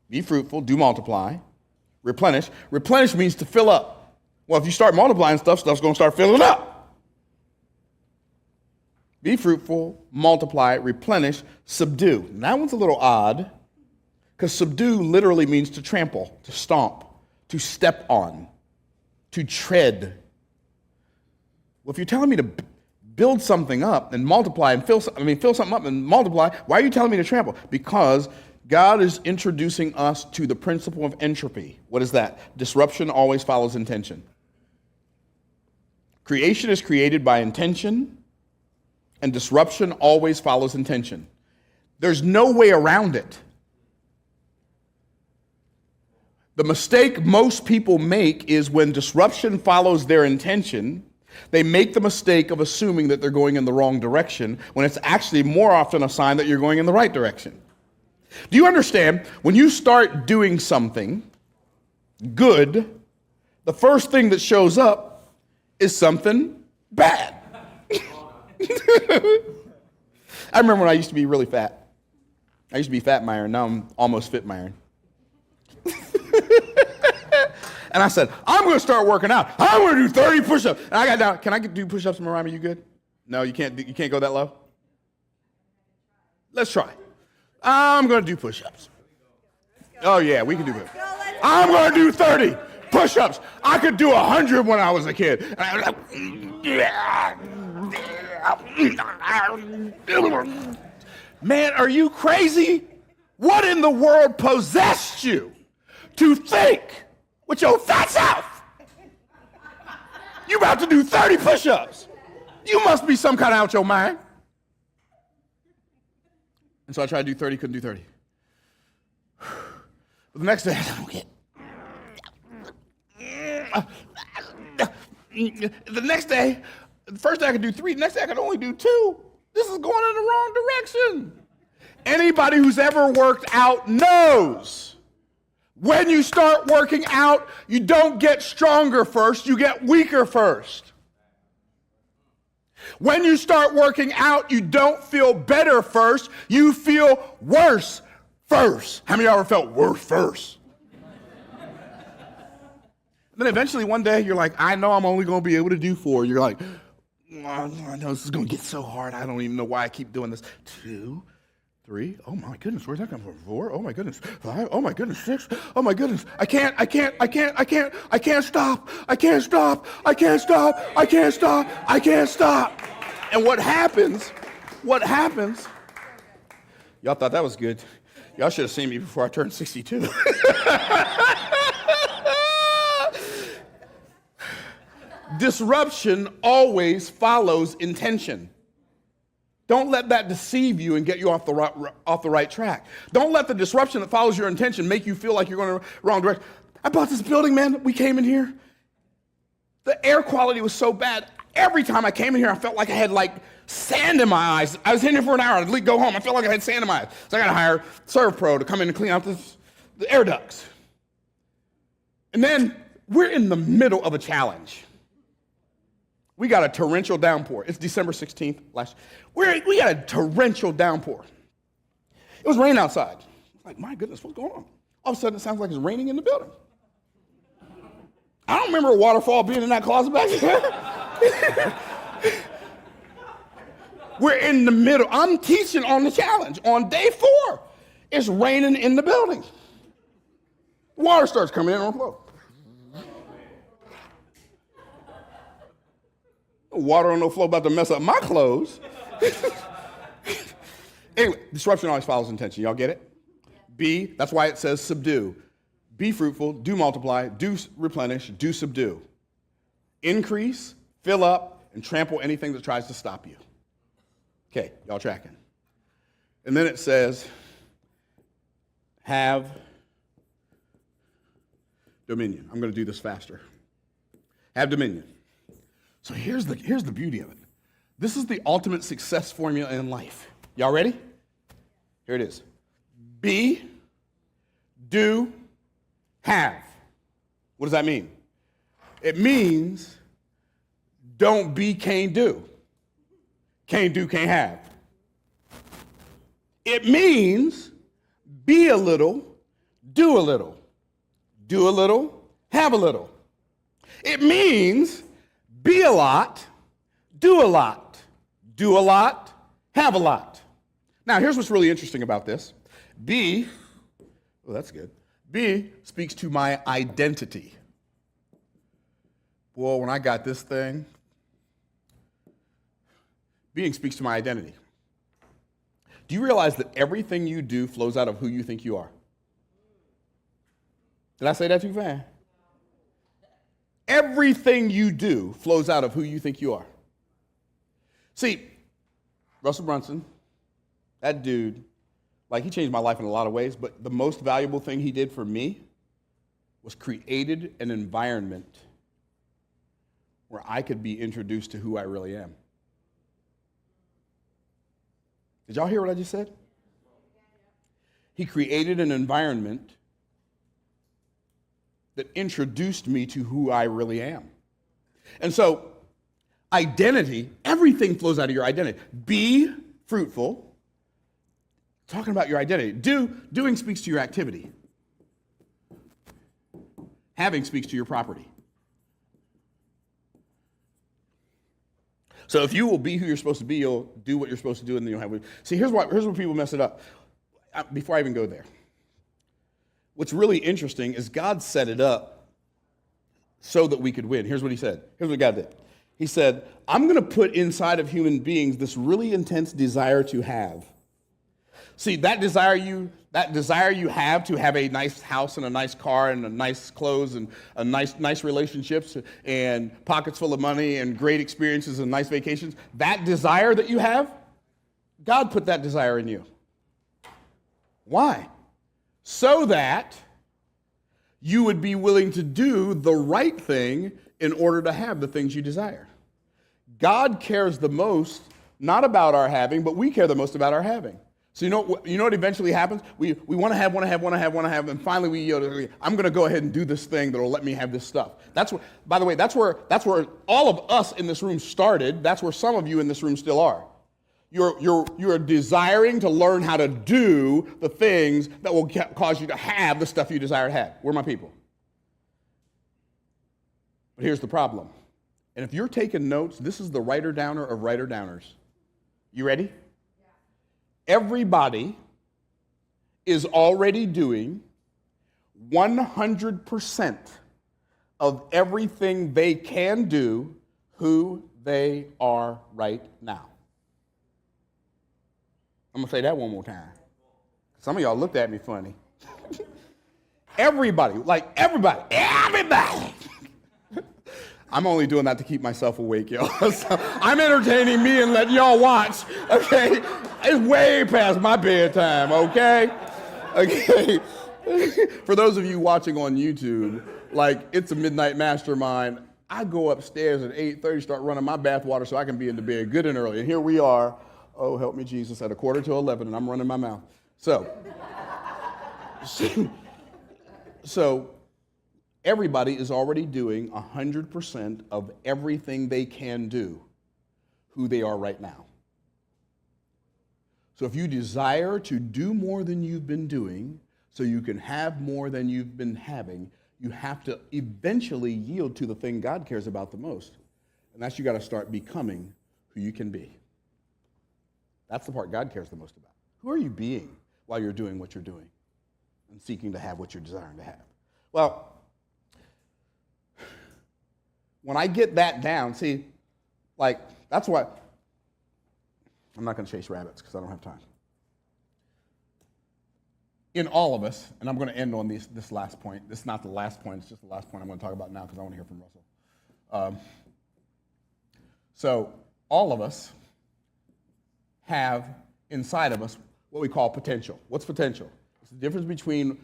Be fruitful, do multiply, replenish. Replenish means to fill up. Well, if you start multiplying stuff's going to start filling up. Be fruitful, multiply, replenish, subdue. And that one's a little odd because subdue literally means to trample, to stomp, to step on, to tread. Well, if you're telling me to build something up and multiply and fill something up and multiply, why are you telling me to trample? Because God is introducing us to the principle of entropy. What is that? Disruption always follows intention. Creation is created by intention, and disruption always follows intention. There's no way around it. The mistake most people make is when disruption follows their intention, they make the mistake of assuming that they're going in the wrong direction when it's actually more often a sign that you're going in the right direction. Do you understand? When you start doing something good, the first thing that shows up is something bad. I remember when I used to be really fat. I used to be fat Myron. Now I'm almost fit Myron. And I said, I'm going to start working out. I'm going to do 30 push-ups. And I got down. Can I do push-ups, Mariah? You good? No, you can't go that low? Let's try. I'm going to do push-ups. Oh, yeah, we can do it. I'm going to do 30 push-ups. I could do 100 when I was a kid. And I was like, man, are you crazy? What in the world possessed you to think with your fat self you about to do 30 push-ups? You must be some kind of out your mind. And so I tried to do 30, couldn't do 30. But the next day, I said, okay. The next day, the first day I could do 3, the next day I could only do 2. This is going in the wrong direction. Anybody who's ever worked out knows when you start working out, you don't get stronger first, you get weaker first. When you start working out, you don't feel better first, you feel worse first. How many of y'all ever felt worse first? Then eventually one day you're like, I know I'm only going to be able to do 4. You're like, I know this is going to get so hard. I don't even know why I keep doing this. 2, 3. Oh my goodness, where's that come from? 4. Oh my goodness. 5. Oh my goodness. 6. Oh my goodness. I can't stop. I can't stop. I can't stop. I can't stop. I can't stop. And what happens, y'all thought that was good. Y'all should have seen me before I turned 62. Disruption always follows intention. Don't let that deceive you and get you off the right track. Don't let the disruption that follows your intention make you feel like you're going in the wrong direction. I bought this building, man. We came in here. The air quality was so bad. Every time I came in here, I felt like I had sand in my eyes. I was in here for an hour. I'd go home. I felt like I had sand in my eyes. So I got to hire ServPro to come in and clean out the air ducts. And then we're in the middle of a challenge. We got a torrential downpour. It's December 16th we got a torrential downpour. It was raining outside. Like, my goodness, what's going on? All of a sudden, it sounds like it's raining in the building. I don't remember a waterfall being in that closet back there. We're in the middle. I'm teaching on the challenge. On day 4, it's raining in the building. Water starts coming in on the floor. Water on the floor about to mess up my clothes. Anyway, disruption always follows intention. Y'all get it? B, that's why it says subdue. Be fruitful, do multiply, do replenish, do subdue. Increase, fill up, and trample anything that tries to stop you. Okay, y'all tracking. And then it says, have dominion. I'm going to do this faster. Have dominion. So here's the beauty of it. This is the ultimate success formula in life. Y'all ready? Here it is. Be, do, have. What does that mean? It means don't be, can't do. Can't do, can't have. It means be a little, do a little. Do a little, have a little. It means be a lot, do a lot. Do a lot, have a lot. Now, here's what's really interesting about this. B, well, that's good. B speaks to my identity. Well, when I got this thing, being speaks to my identity. Do you realize that everything you do flows out of who you think you are? Did I say that too fast? Everything you do flows out of who you think you are. See, Russell Brunson, that dude, he changed my life in a lot of ways, but the most valuable thing he did for me was created an environment where I could be introduced to who I really am. Did y'all hear what I just said? He created an environment that introduced me to who I really am. And so, identity, everything flows out of your identity. Be fruitful, talking about your identity. Doing speaks to your activity. Having speaks to your property. So if you will be who you're supposed to be, you'll do what you're supposed to do, and then you'll have. See, here's where people mess it up. Before I even go there, what's really interesting is God set it up so that we could win. Here's what he said. Here's what God did. He said, I'm going to put inside of human beings this really intense desire to have. See, that desire you have to have a nice house and a nice car and a nice clothes and a nice relationships and pockets full of money and great experiences and nice vacations, that desire that you have, God put that desire in you. Why? So that you would be willing to do the right thing in order to have the things you desire. God cares the most, not about our having, but we care the most about our having. So you know what eventually happens? We want to have, and finally I'm going to go ahead and do this thing that will let me have this stuff. That's where, by the way, that's where all of us in this room started. That's where some of you in this room still are. You're desiring to learn how to do the things that will cause you to have the stuff you desire to have. We're my people. But here's the problem. And if you're taking notes, this is the writer-downer of writer-downers. You ready? Everybody is already doing 100% of everything they can do who they are right now. I'm going to say that one more time. Some of y'all looked at me funny. Everybody. I'm only doing that to keep myself awake, y'all. So I'm entertaining me and letting y'all watch, okay? It's way past my bedtime, okay? Okay. For those of you watching on YouTube, like It's a Midnight Mastermind, I go upstairs at 8:30, start running my bathwater so I can be in the bed good and early. And here we are, oh, help me Jesus, at 11:45, and I'm running my mouth. So everybody is already doing 100% of everything they can do who they are right now. So if you desire to do more than you've been doing so you can have more than you've been having, you have to eventually yield to the thing God cares about the most. And that's you got to start becoming who you can be. That's the part God cares the most about. Who are you being while you're doing what you're doing and seeking to have what you're desiring to have? Well, when I get that down, see, like, that's why I'm not going to chase rabbits because I don't have time. In all of us, and I'm going to end on this last point. This is not the last point. It's just the last point I'm going to talk about now because I want to hear from Russell. So all of us have inside of us what we call potential. What's potential? It's the difference between,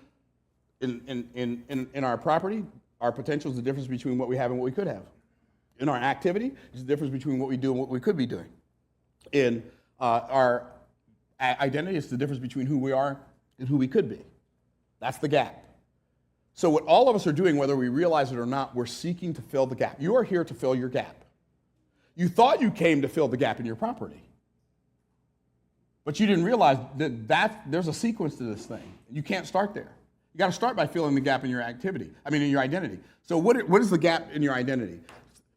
in our property, our potential is the difference between what we have and what we could have. In our activity, it's the difference between what we do and what we could be doing. In our identity, it's the difference between who we are and who we could be. That's the gap. So what all of us are doing, whether we realize it or not, we're seeking to fill the gap. You are here to fill your gap. You thought you came to fill the gap in your property, but you didn't realize that there's a sequence to this thing. You can't start there. You got to start by filling the gap in your activity. I mean, in your identity. So what is the gap in your identity?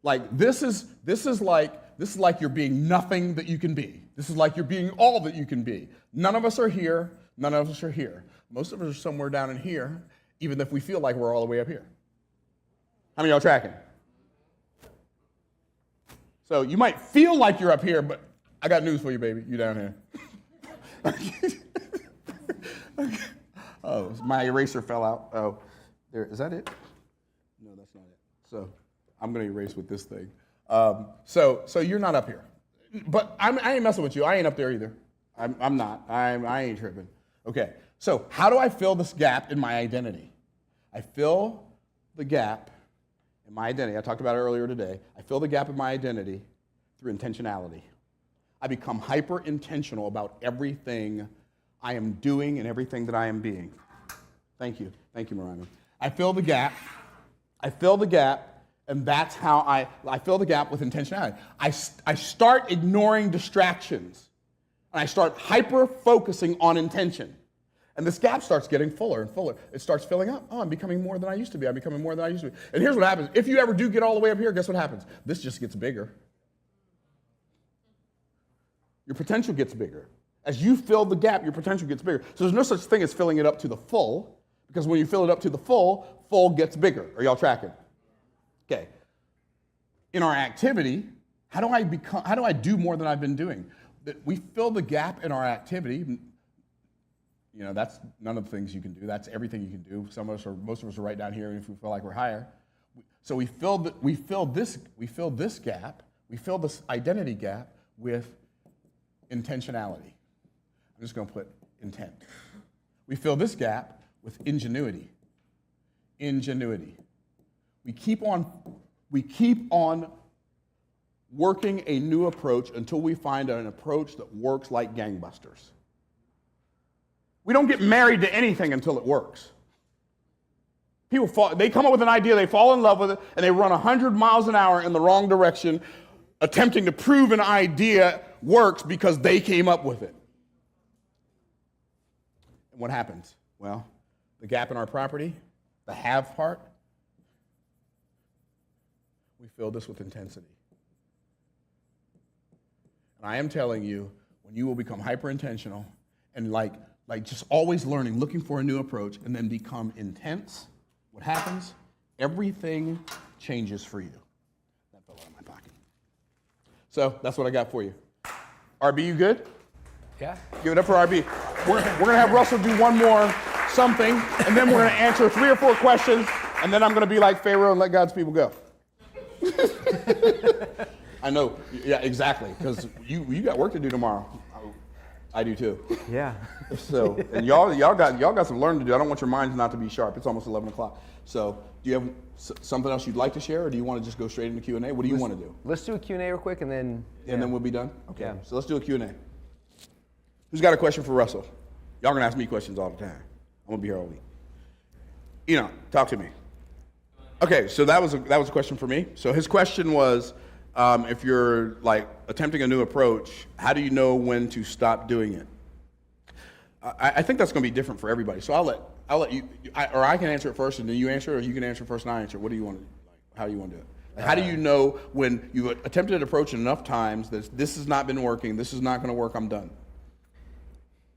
Like this is like you're being nothing that you can be. This is like you're being all that you can be. None of us are here. None of us are here. Most of us are somewhere down in here, even if we feel like we're all the way up here. How many of y'all tracking? So you might feel like you're up here, but I got news for you, baby. You down here. Okay. Oh, my eraser fell out. Oh, there. Is that it? No, that's not it. So I'm going to erase with this thing. So you're not up here. But I ain't messing with you. I ain't up there either. I'm not. I ain't tripping. Okay. So how do I fill this gap in my identity? I fill the gap in my identity. I talked about it earlier today. I fill the gap in my identity through intentionality. I become hyper intentional about everything I am doing and everything that I am being. Thank you. Thank you, Myron. I fill the gap. And that's how I fill the gap with intentionality. I start ignoring distractions, and I start hyper-focusing on intention. And this gap starts getting fuller and fuller. It starts filling up. Oh, I'm becoming more than I used to be. I'm becoming more than I used to be. And here's what happens. If you ever do get all the way up here, guess what happens? This just gets bigger. Your potential gets bigger. As you fill the gap, your potential gets bigger. So there's no such thing as filling it up to the full, because when you fill it up to the full gets bigger. Are y'all tracking? Okay. In our activity, how do I do more than I've been doing? We fill the gap in our activity. You know, that's none of the things you can do. That's everything you can do. Most of us are right down here, and if we feel like we're higher. So we fill this gap, we fill this identity gap with intentionality. I'm just going to put intent. We fill this gap with ingenuity. Ingenuity. We keep on working a new approach until we find an approach that works like gangbusters. We don't get married to anything until it works. They come up with an idea, they fall in love with it, and they run 100 miles an hour in the wrong direction, attempting to prove an idea works because they came up with it. And what happens? Well, the gap in our property, the have part, we fill this with intensity. And I am telling you, when you will become hyper-intentional and like just always learning, looking for a new approach, and then become intense, what happens? Everything changes for you. That fell out of my pocket. So that's what I got for you. RB, you good? Yeah. Give it up for RB. We're going to have Russell do one more something, and then we're going to answer 3 or 4 questions, and then I'm going to be like Pharaoh and let God's people go. I know. Yeah, exactly. Because you got work to do tomorrow. I do too. Yeah. So, and y'all got some learning to do. I don't want your minds not to be sharp. It's almost 11 o'clock. So, do you have something else you'd like to share, or do you want to just go straight into Q&A? What do you want to do? Let's do a Q&A real quick, and then... And then we'll be done? Okay. Yeah. So let's do a Q&A. Who's got a question for Russell? Y'all going to ask me questions all the time. I'm going to be here all week. Talk to me. Okay, so that was a question for me. So his question was, if you're like attempting a new approach, how do you know when to stop doing it? I think that's going to be different for everybody. So I'll let you, or I can answer it first, and then you answer, or you can answer first and I answer. What do you want to do? How do you want to do it? How do you know when you've attempted an approach enough times that this has not been working, this is not going to work, I'm done?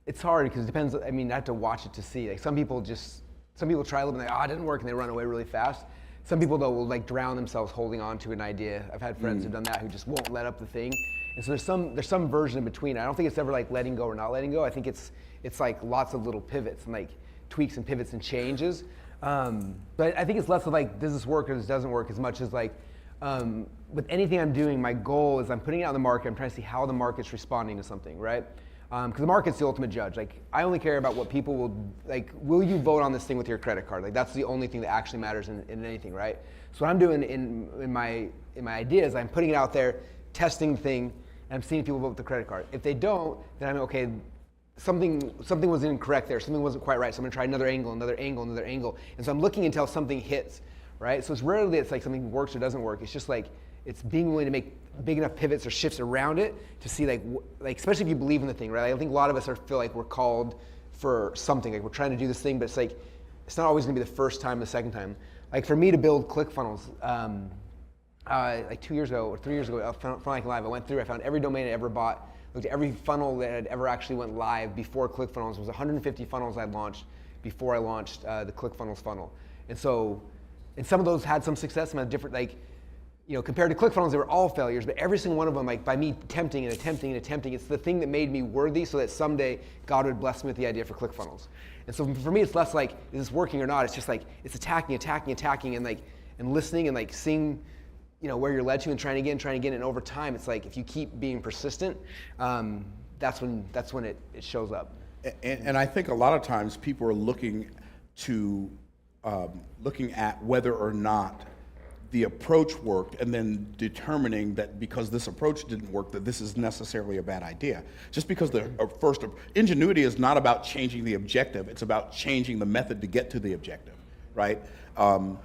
It's hard because it depends. I mean, I have to watch it to see. Like some people try a little bit, like, it didn't work, and they run away really fast. Some people, though, will like drown themselves holding on to an idea. I've had friends who've done that who just won't let up the thing. And so there's some version in between. I don't think it's ever like letting go or not letting go. I think it's like lots of little pivots and like tweaks and pivots and changes. But I think it's less of like, does this work or this doesn't work, as much as like, with anything I'm doing, my goal is I'm putting it out in the market. I'm trying to see how the market's responding to something, right? Because the market's the ultimate judge. Like, I only care about what people will, like, will you vote on this thing with your credit card? Like, that's the only thing that actually matters in anything, right? So what I'm doing in my ideas, I'm putting it out there, testing the thing, and I'm seeing if people vote with the credit card. If they don't, then I'm okay, something was incorrect there, something wasn't quite right, so I'm gonna try another angle. And so I'm looking until something hits, right? So it's rarely it's like something works or doesn't work. It's just like, it's being willing to make big enough pivots or shifts around it to see like especially if you believe in the thing, right? I think a lot of us feel like we're called for something, like we're trying to do this thing, but it's like, it's not always gonna be the first time, the second time. Like for me to build ClickFunnels, like 2 years ago or 3 years ago, Funnel Live, I went through, I found every domain I ever bought, looked at every funnel that had ever actually went live before ClickFunnels. It was 150 funnels I'd launched before I launched the ClickFunnels funnel. And so, and some of those had some success, some had different, like, you know, compared to ClickFunnels, they were all failures, but every single one of them, like by me attempting, it's the thing that made me worthy so that someday God would bless me with the idea for ClickFunnels. And so for me, it's less like, is this working or not? It's just like, it's attacking, and like, and listening and like seeing, you know, where you're led to and trying again. And over time, it's like, if you keep being persistent, that's when it shows up. And I think a lot of times people are looking at whether or not the approach worked, and then determining that because this approach didn't work, that this is necessarily a bad idea. Just because ingenuity is not about changing the objective, it's about changing the method to get to the objective, right? And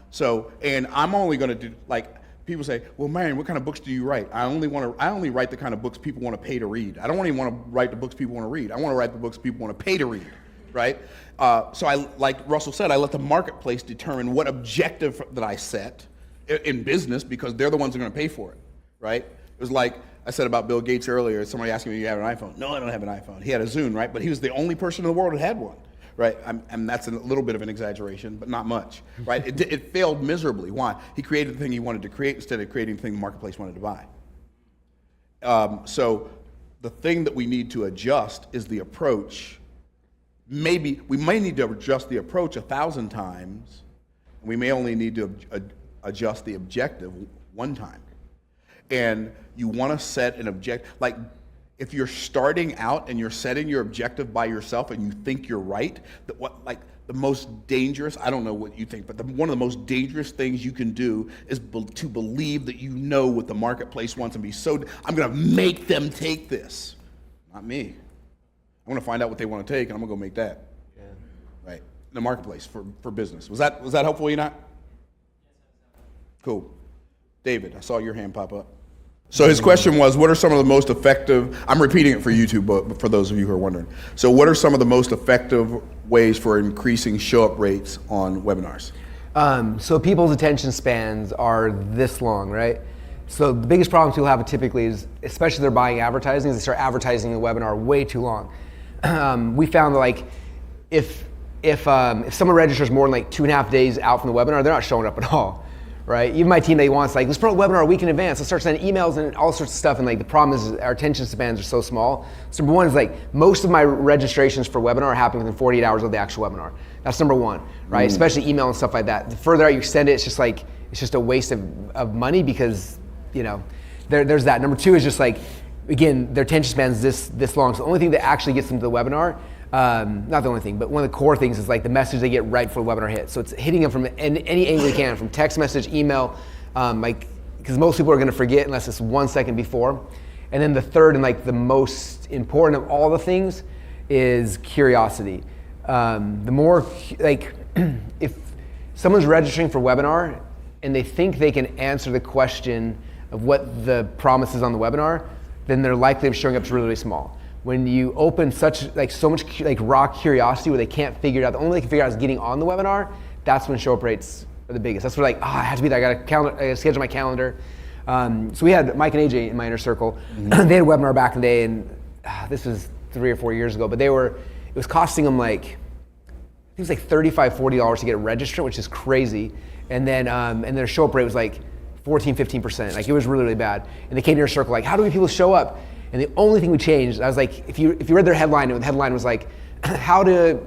I'm only gonna do, like, people say, well, Myron, what kind of books do you write? I only write the kind of books people want to pay to read. I don't even want to write the books people want to read. I want to write the books people want to pay to read, right? So I, like Russell said, I let the marketplace determine what objective that I set in business, because they're the ones who are going to pay for it, right? It was like I said about Bill Gates earlier. Somebody asked me, do you have an iPhone? No, I don't have an iPhone. He had a Zune, right? But he was the only person in the world who had one, right? And that's a little bit of an exaggeration, but not much, right? It failed miserably. Why? He created the thing he wanted to create instead of creating the thing the marketplace wanted to buy. So the thing that we need to adjust is the approach. Maybe we may need to adjust the approach 1,000 times. And we may only need to adjust the objective one time. And you want to set an objective, like if you're starting out and you're setting your objective by yourself and you think you're right, the most dangerous, I don't know what you think, but one of the most dangerous things you can do is to believe that you know what the marketplace wants and be so, I'm going to make them take this. Not me. I'm going to find out what they want to take and I'm going to go make that. the marketplace for business. Was that helpful, Enoch? Cool. David, I saw your hand pop up. So his question was, what are some of the most effective, I'm repeating it for YouTube, but for those of you who are wondering. So what are some of the most effective ways for increasing show-up rates on webinars? So people's attention spans are this long, right? So the biggest problem people have typically is, especially if they're buying advertising, is they start advertising the webinar way too long. We found that like, if someone registers more than like 2.5 days out from the webinar, they're not showing up at all, right? Even my team, they want like, let's promote a webinar a week in advance. Let's start sending emails and all sorts of stuff. And like the problem is our attention spans are so small. So number one is like, most of my registrations for webinar are happening within 48 hours of the actual webinar. That's number one, right? Especially email and stuff like that. The further out you extend it, it's just a waste of money because, you know, there's that. Number two is just like, again, their attention span is this long. So the only thing that actually gets them to the webinar, not the only thing, but one of the core things is like the message they get right before the webinar hits. So it's hitting them from any angle you can, from text message, email, like, because most people are gonna forget unless it's 1 second before. And then the third and like the most important of all the things is curiosity. The more, like, if someone's registering for webinar and they think they can answer the question of what the promise is on the webinar, then their likelihood of showing up is really, really small. When you open so much like raw curiosity where they can't figure it out, the only way they can figure out is getting on the webinar, that's when show-up rates are the biggest. That's where like, I have to be there, I gotta schedule my calendar. So we had Mike and AJ in my inner circle. They had a webinar back in the day, and this was 3 or 4 years ago, but it was costing them like, I think it was like $35, $40 to get a registrant, which is crazy. And then their show-up rate was like 14, 15%. Like it was really, really bad. And they came to our circle like, how do we get people to show up? And the only thing we changed, I was like, if you read their headline, and the headline was like, how to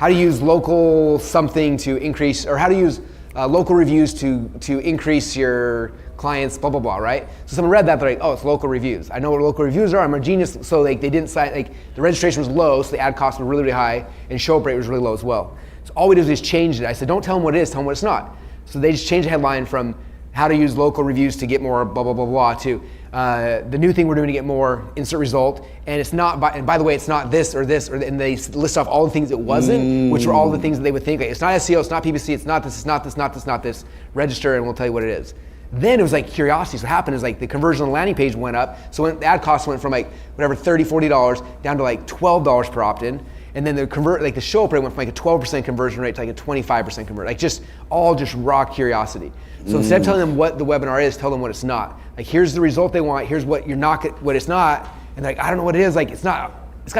use local something to increase, or how to use local reviews to increase your clients, blah, blah, blah, right? So someone read that, they're like, oh, it's local reviews. I know what local reviews are, I'm a genius. So like they didn't sign, like the registration was low, so the ad cost was really, really high, and show-up rate was really low as well. So all we did was just change it. I said, don't tell them what it is, tell them what it's not. So they just changed the headline from how to use local reviews to get more blah, blah, blah, blah, to the new thing we're doing to get more insert result. And it's not, and by the way, it's not this or this, and they list off all the things it wasn't, which were all the things that they would think, like, it's not SEO, it's not PPC, it's not this, it's not this, not this, not this, register and we'll tell you what it is. Then it was like curiosity. So what happened is like the conversion on the landing page went up. So when the ad cost went from like whatever, $30, $40 down to like $12 per opt-in. And then the show-up rate went from like a 12% conversion rate to like a 25% conversion, like just raw curiosity. So instead of telling them what the webinar is, tell them what it's not. Like here's the result they want, here's what what it's not, and like I don't know what it is. Like it's gotta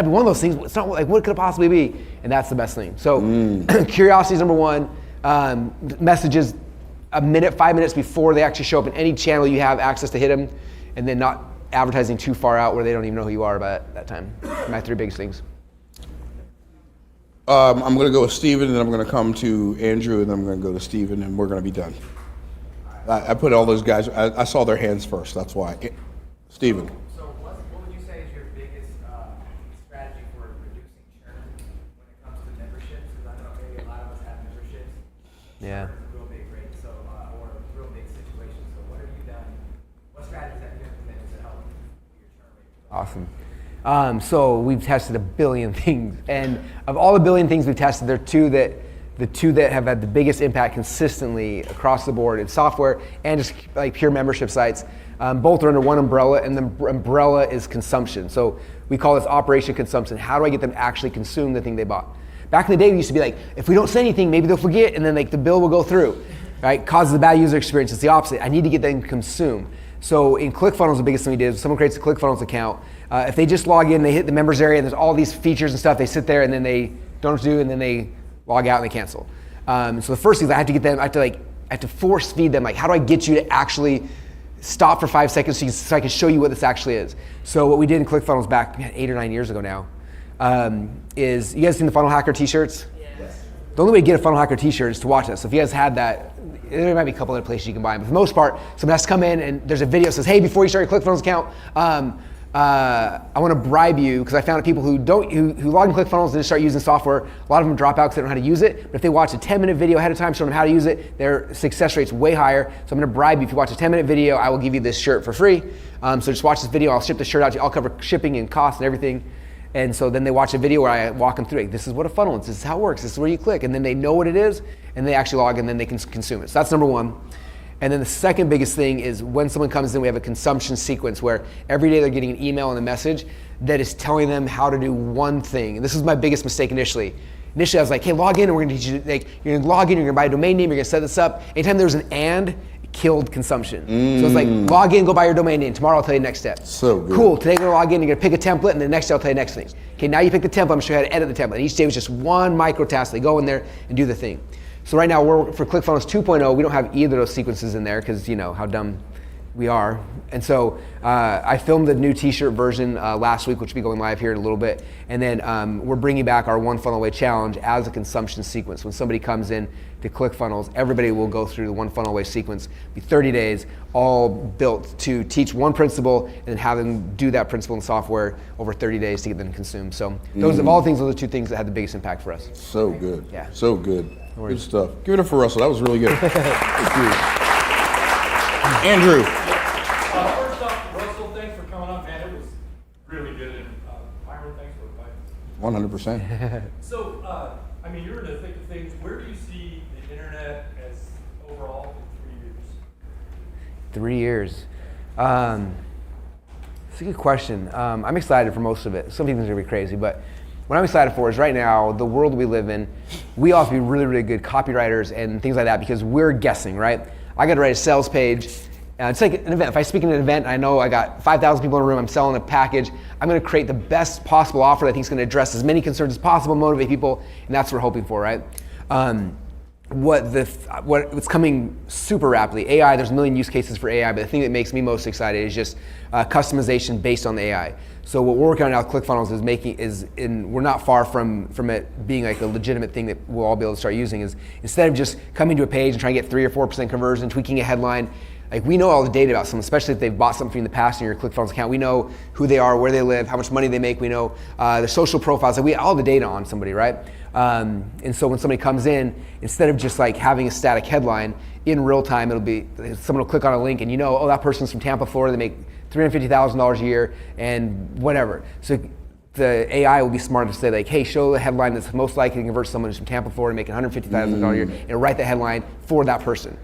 be one of those things. It's not like what could it possibly be, and that's the best thing. So curiosity is number one. Messages 5 minutes before they actually show up in any channel you have access to hit them, and then not advertising too far out where they don't even know who you are by that time. My 3 biggest things. I'm going to go with Steven, and then I'm going to come to Andrew, and then I'm going to go to Steven, and we're going to be done. I put all those guys, I saw their hands first, that's why. Steven. So what would you say is your biggest strategy for reducing churn when it comes to memberships? Because I know maybe a lot of us have memberships. Yeah. It's a real big rate, or a real big situation. So what have you done? What strategies have you implemented to help your churn rate? Awesome. So we've tested a billion things, and of all the billion things we've tested, there are the two that have had the biggest impact consistently across the board in software and just like pure membership sites. Both are under one umbrella, and the umbrella is consumption. So we call this operation consumption. How do I get them to actually consume the thing they bought? Back in the day, we used to be like, if we don't say anything, maybe they'll forget, and then like the bill will go through, right? Causes a bad user experience. It's the opposite. I need to get them to consume. So in ClickFunnels, the biggest thing we did is someone creates a ClickFunnels account. If they just log in, they hit the members area, and there's all these features and stuff, they sit there and then they don't know what to do, and then they log out and they cancel. So the first thing is I have to force feed them, like, how do I get you to actually stop for 5 seconds so I can show you what this actually is? So what we did in ClickFunnels back 8 or 9 years ago now, is, you guys seen the Funnel Hacker t-shirts? Yes. The only way to get a Funnel Hacker t-shirt is to watch this. So if you guys had that, there might be a couple other places you can buy them. But for the most part, someone has to come in and there's a video that says, hey, before you start your ClickFunnels account, I want to bribe you, because I found that people who log in ClickFunnels and just start using software, a lot of them drop out because they don't know how to use it. But if they watch a 10-minute video ahead of time showing them how to use it, their success rate's way higher. So I'm going to bribe you. If you watch a 10-minute video, I will give you this shirt for free. So just watch this video. I'll ship the shirt out to you. I'll cover shipping and costs and everything. And so then they watch a video where I walk them through, like, this is what a funnel is, this is how it works, this is where you click, and then they know what it is, and they actually log in, and then they can consume it. So that's number one. And then the second biggest thing is when someone comes in, we have a consumption sequence where every day they're getting an email and a message that is telling them how to do one thing. And this was my biggest mistake initially. Initially, I was like, hey, log in, and we're gonna teach you, like, you're gonna log in, you're gonna buy a domain name, you're gonna set this up. Anytime there was an and, it killed consumption. So it's like, log in, go buy your domain name. Tomorrow I'll tell you the next step. So good. Cool, today you're gonna log in, you're gonna pick a template, and the next day I'll tell you the next thing. Okay, now you pick the template, I'm gonna show you how to edit the template. And each day was just one micro task. They go in there and do the thing. So right now, for ClickFunnels 2.0, we don't have either of those sequences in there because you know how dumb we are. And so I filmed the new t-shirt version last week, which will be going live here in a little bit. And then we're bringing back our One Funnel Away challenge as a consumption sequence. When somebody comes in to ClickFunnels, everybody will go through the One Funnel Away sequence. It'll be 30 days, all built to teach one principle and then have them do that principle in software over 30 days to get them consumed. So those of all things, those are the two things that had the biggest impact for us. So good. Yeah. So good. Good stuff. Give it up for Russell. That was really good. Thank you. Andrew. First off, Russell, thanks for coming up, man. It was really good. And Myron, thanks for inviting us. 100%. So, I mean, you're in the thick of things. Where do you see the internet as overall in 3 years? 3 years. It's a good question. I'm excited for most of it. Some people think it's gonna be crazy, but what I'm excited for is right now, the world we live in, we all have to be really, really good copywriters and things like that because we're guessing, right? I got to write a sales page. It's like an event. If I speak at an event, I know I got 5,000 people in a room, I'm selling a package, I'm going to create the best possible offer that I think is going to address as many concerns as possible, motivate people, and that's what we're hoping for, right? What's coming super rapidly, AI, there's a million use cases for AI, but the thing that makes me most excited is just customization based on the AI. So what we're working on now with ClickFunnels we're not far from it being like a legitimate thing that we'll all be able to start using, is instead of just coming to a page and trying to get 3 or 4% conversion, tweaking a headline, like we know all the data about someone, especially if they've bought something in the past in your ClickFunnels account. We know who they are, where they live, how much money they make. We know their social profiles. Like we all the data on somebody, right? And so when somebody comes in, instead of just like having a static headline, in real time it'll be someone will click on a link and you know, oh, that person's from Tampa, Florida. They make $350,000 a year and whatever. So the AI will be smart to say like, hey, show the headline that's most likely to convert someone who's from Tampa, Florida, making $150,000 a year, and write the headline for that person,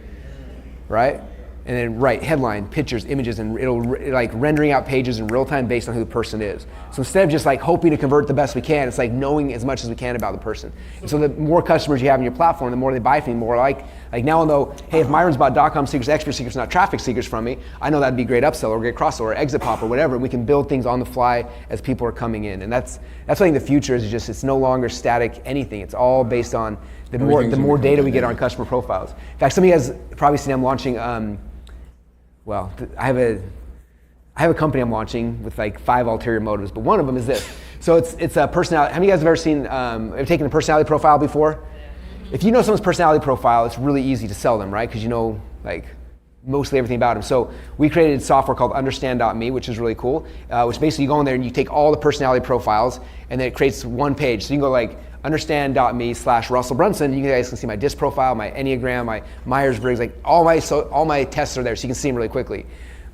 right? And then write headline, pictures, images, and it'll like rendering out pages in real time based on who the person is. So instead of just like hoping to convert the best we can, it's like knowing as much as we can about the person. And so the more customers you have in your platform, the more they buy from you, more like now I'll know, hey, if Myron's bought .com secrets, expert secrets, not traffic secrets from me, I know that'd be a great upsell or great cross or exit pop or whatever. And we can build things on the fly as people are coming in. And that's what I think the future is. Just it's no longer static anything. It's all based on the more data we get on customer profiles. In fact, some of you guys probably seen I'm launching. Well, I have a company I'm launching with like 5 ulterior motives, but one of them is this. So it's a personality. How many of you guys have ever seen, have taken a personality profile before? If you know someone's personality profile, it's really easy to sell them, right? Because you know like mostly everything about them. So we created software called Understand.me, which is really cool, which basically you go in there and you take all the personality profiles and then it creates one page. So you can go like understand.me/Russell Brunson. You guys can see my DISC profile, my Enneagram, my Myers-Briggs, like all my tests are there, so you can see them really quickly.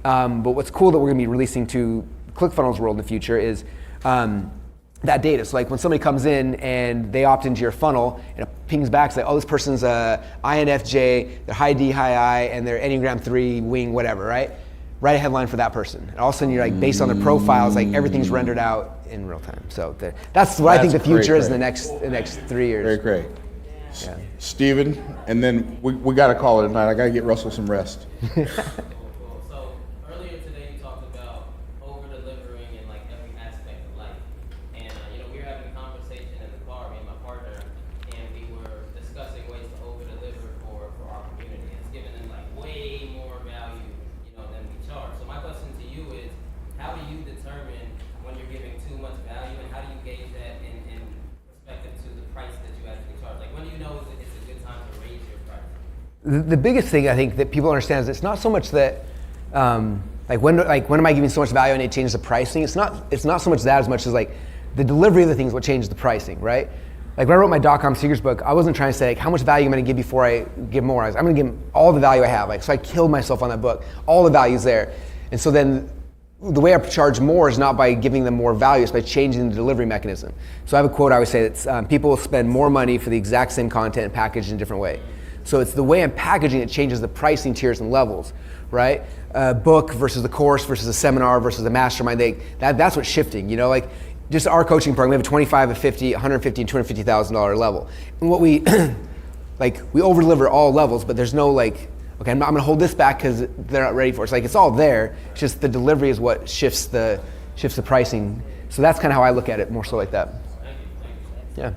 But what's cool that we're going to be releasing to ClickFunnels world in the future is that data. So like when somebody comes in and they opt into your funnel and it pings back, it's like, oh, this person's a INFJ, they're high D, high I, and they're Enneagram 3, wing, whatever, right? Write a headline for that person. And all of a sudden you're like, based on their profiles, like everything's rendered out in real time. So that's what I think the future is in the next 3 years. Very great. Yeah. Steven, and then we got to call it a night. I got to get Russell some rest. Cool. So earlier today you talked about over-delivering in like every aspect of life. And we were having a conversation in the car, me and my partner, and we were discussing ways to over-deliver for our community. It's giving them like way more value, than we charge. So my question to you is, how do you determine when you're giving too much value, and how do you gauge that in perspective to the price that you actually charge? Like when do you know it's a good time to raise your price? The biggest thing I think that people understand is it's not so much that when am I giving so much value and it changes the pricing? It's not so much that as much as like the delivery of the things what changes the pricing, right? Like when I wrote my .com secrets book, I wasn't trying to say like, how much value am I going to give before I give more. I'm going to give all the value I have. Like so I killed myself on that book. All the value's there. And so then the way I charge more is not by giving them more value, it's by changing the delivery mechanism. So I have a quote I always say that people will spend more money for the exact same content packaged in a different way. So it's the way I'm packaging it changes the pricing tiers and levels, right? Book versus the course versus a seminar versus a mastermind, that's what's shifting, you know, like just our coaching program, we have a 25, a 50, 150, and $250,000 level. And what we, like we over deliver all levels, but there's no like, okay, I'm gonna hold this back because they're not ready for it. It's like, it's all there. It's just the delivery is what shifts the pricing. So that's kind of how I look at it, more so like that. Yeah.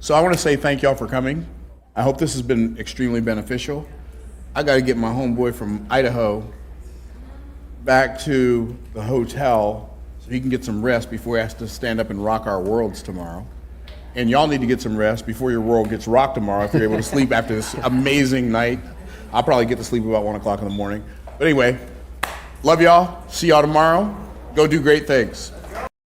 So I want to say thank y'all for coming. I hope this has been extremely beneficial. I got to get my homeboy from Idaho back to the hotel so he can get some rest before he has to stand up and rock our worlds tomorrow. And y'all need to get some rest before your world gets rocked tomorrow if you're able to sleep after this amazing night. I'll probably get to sleep about 1 o'clock in the morning. But anyway, love y'all. See y'all tomorrow. Go do great things.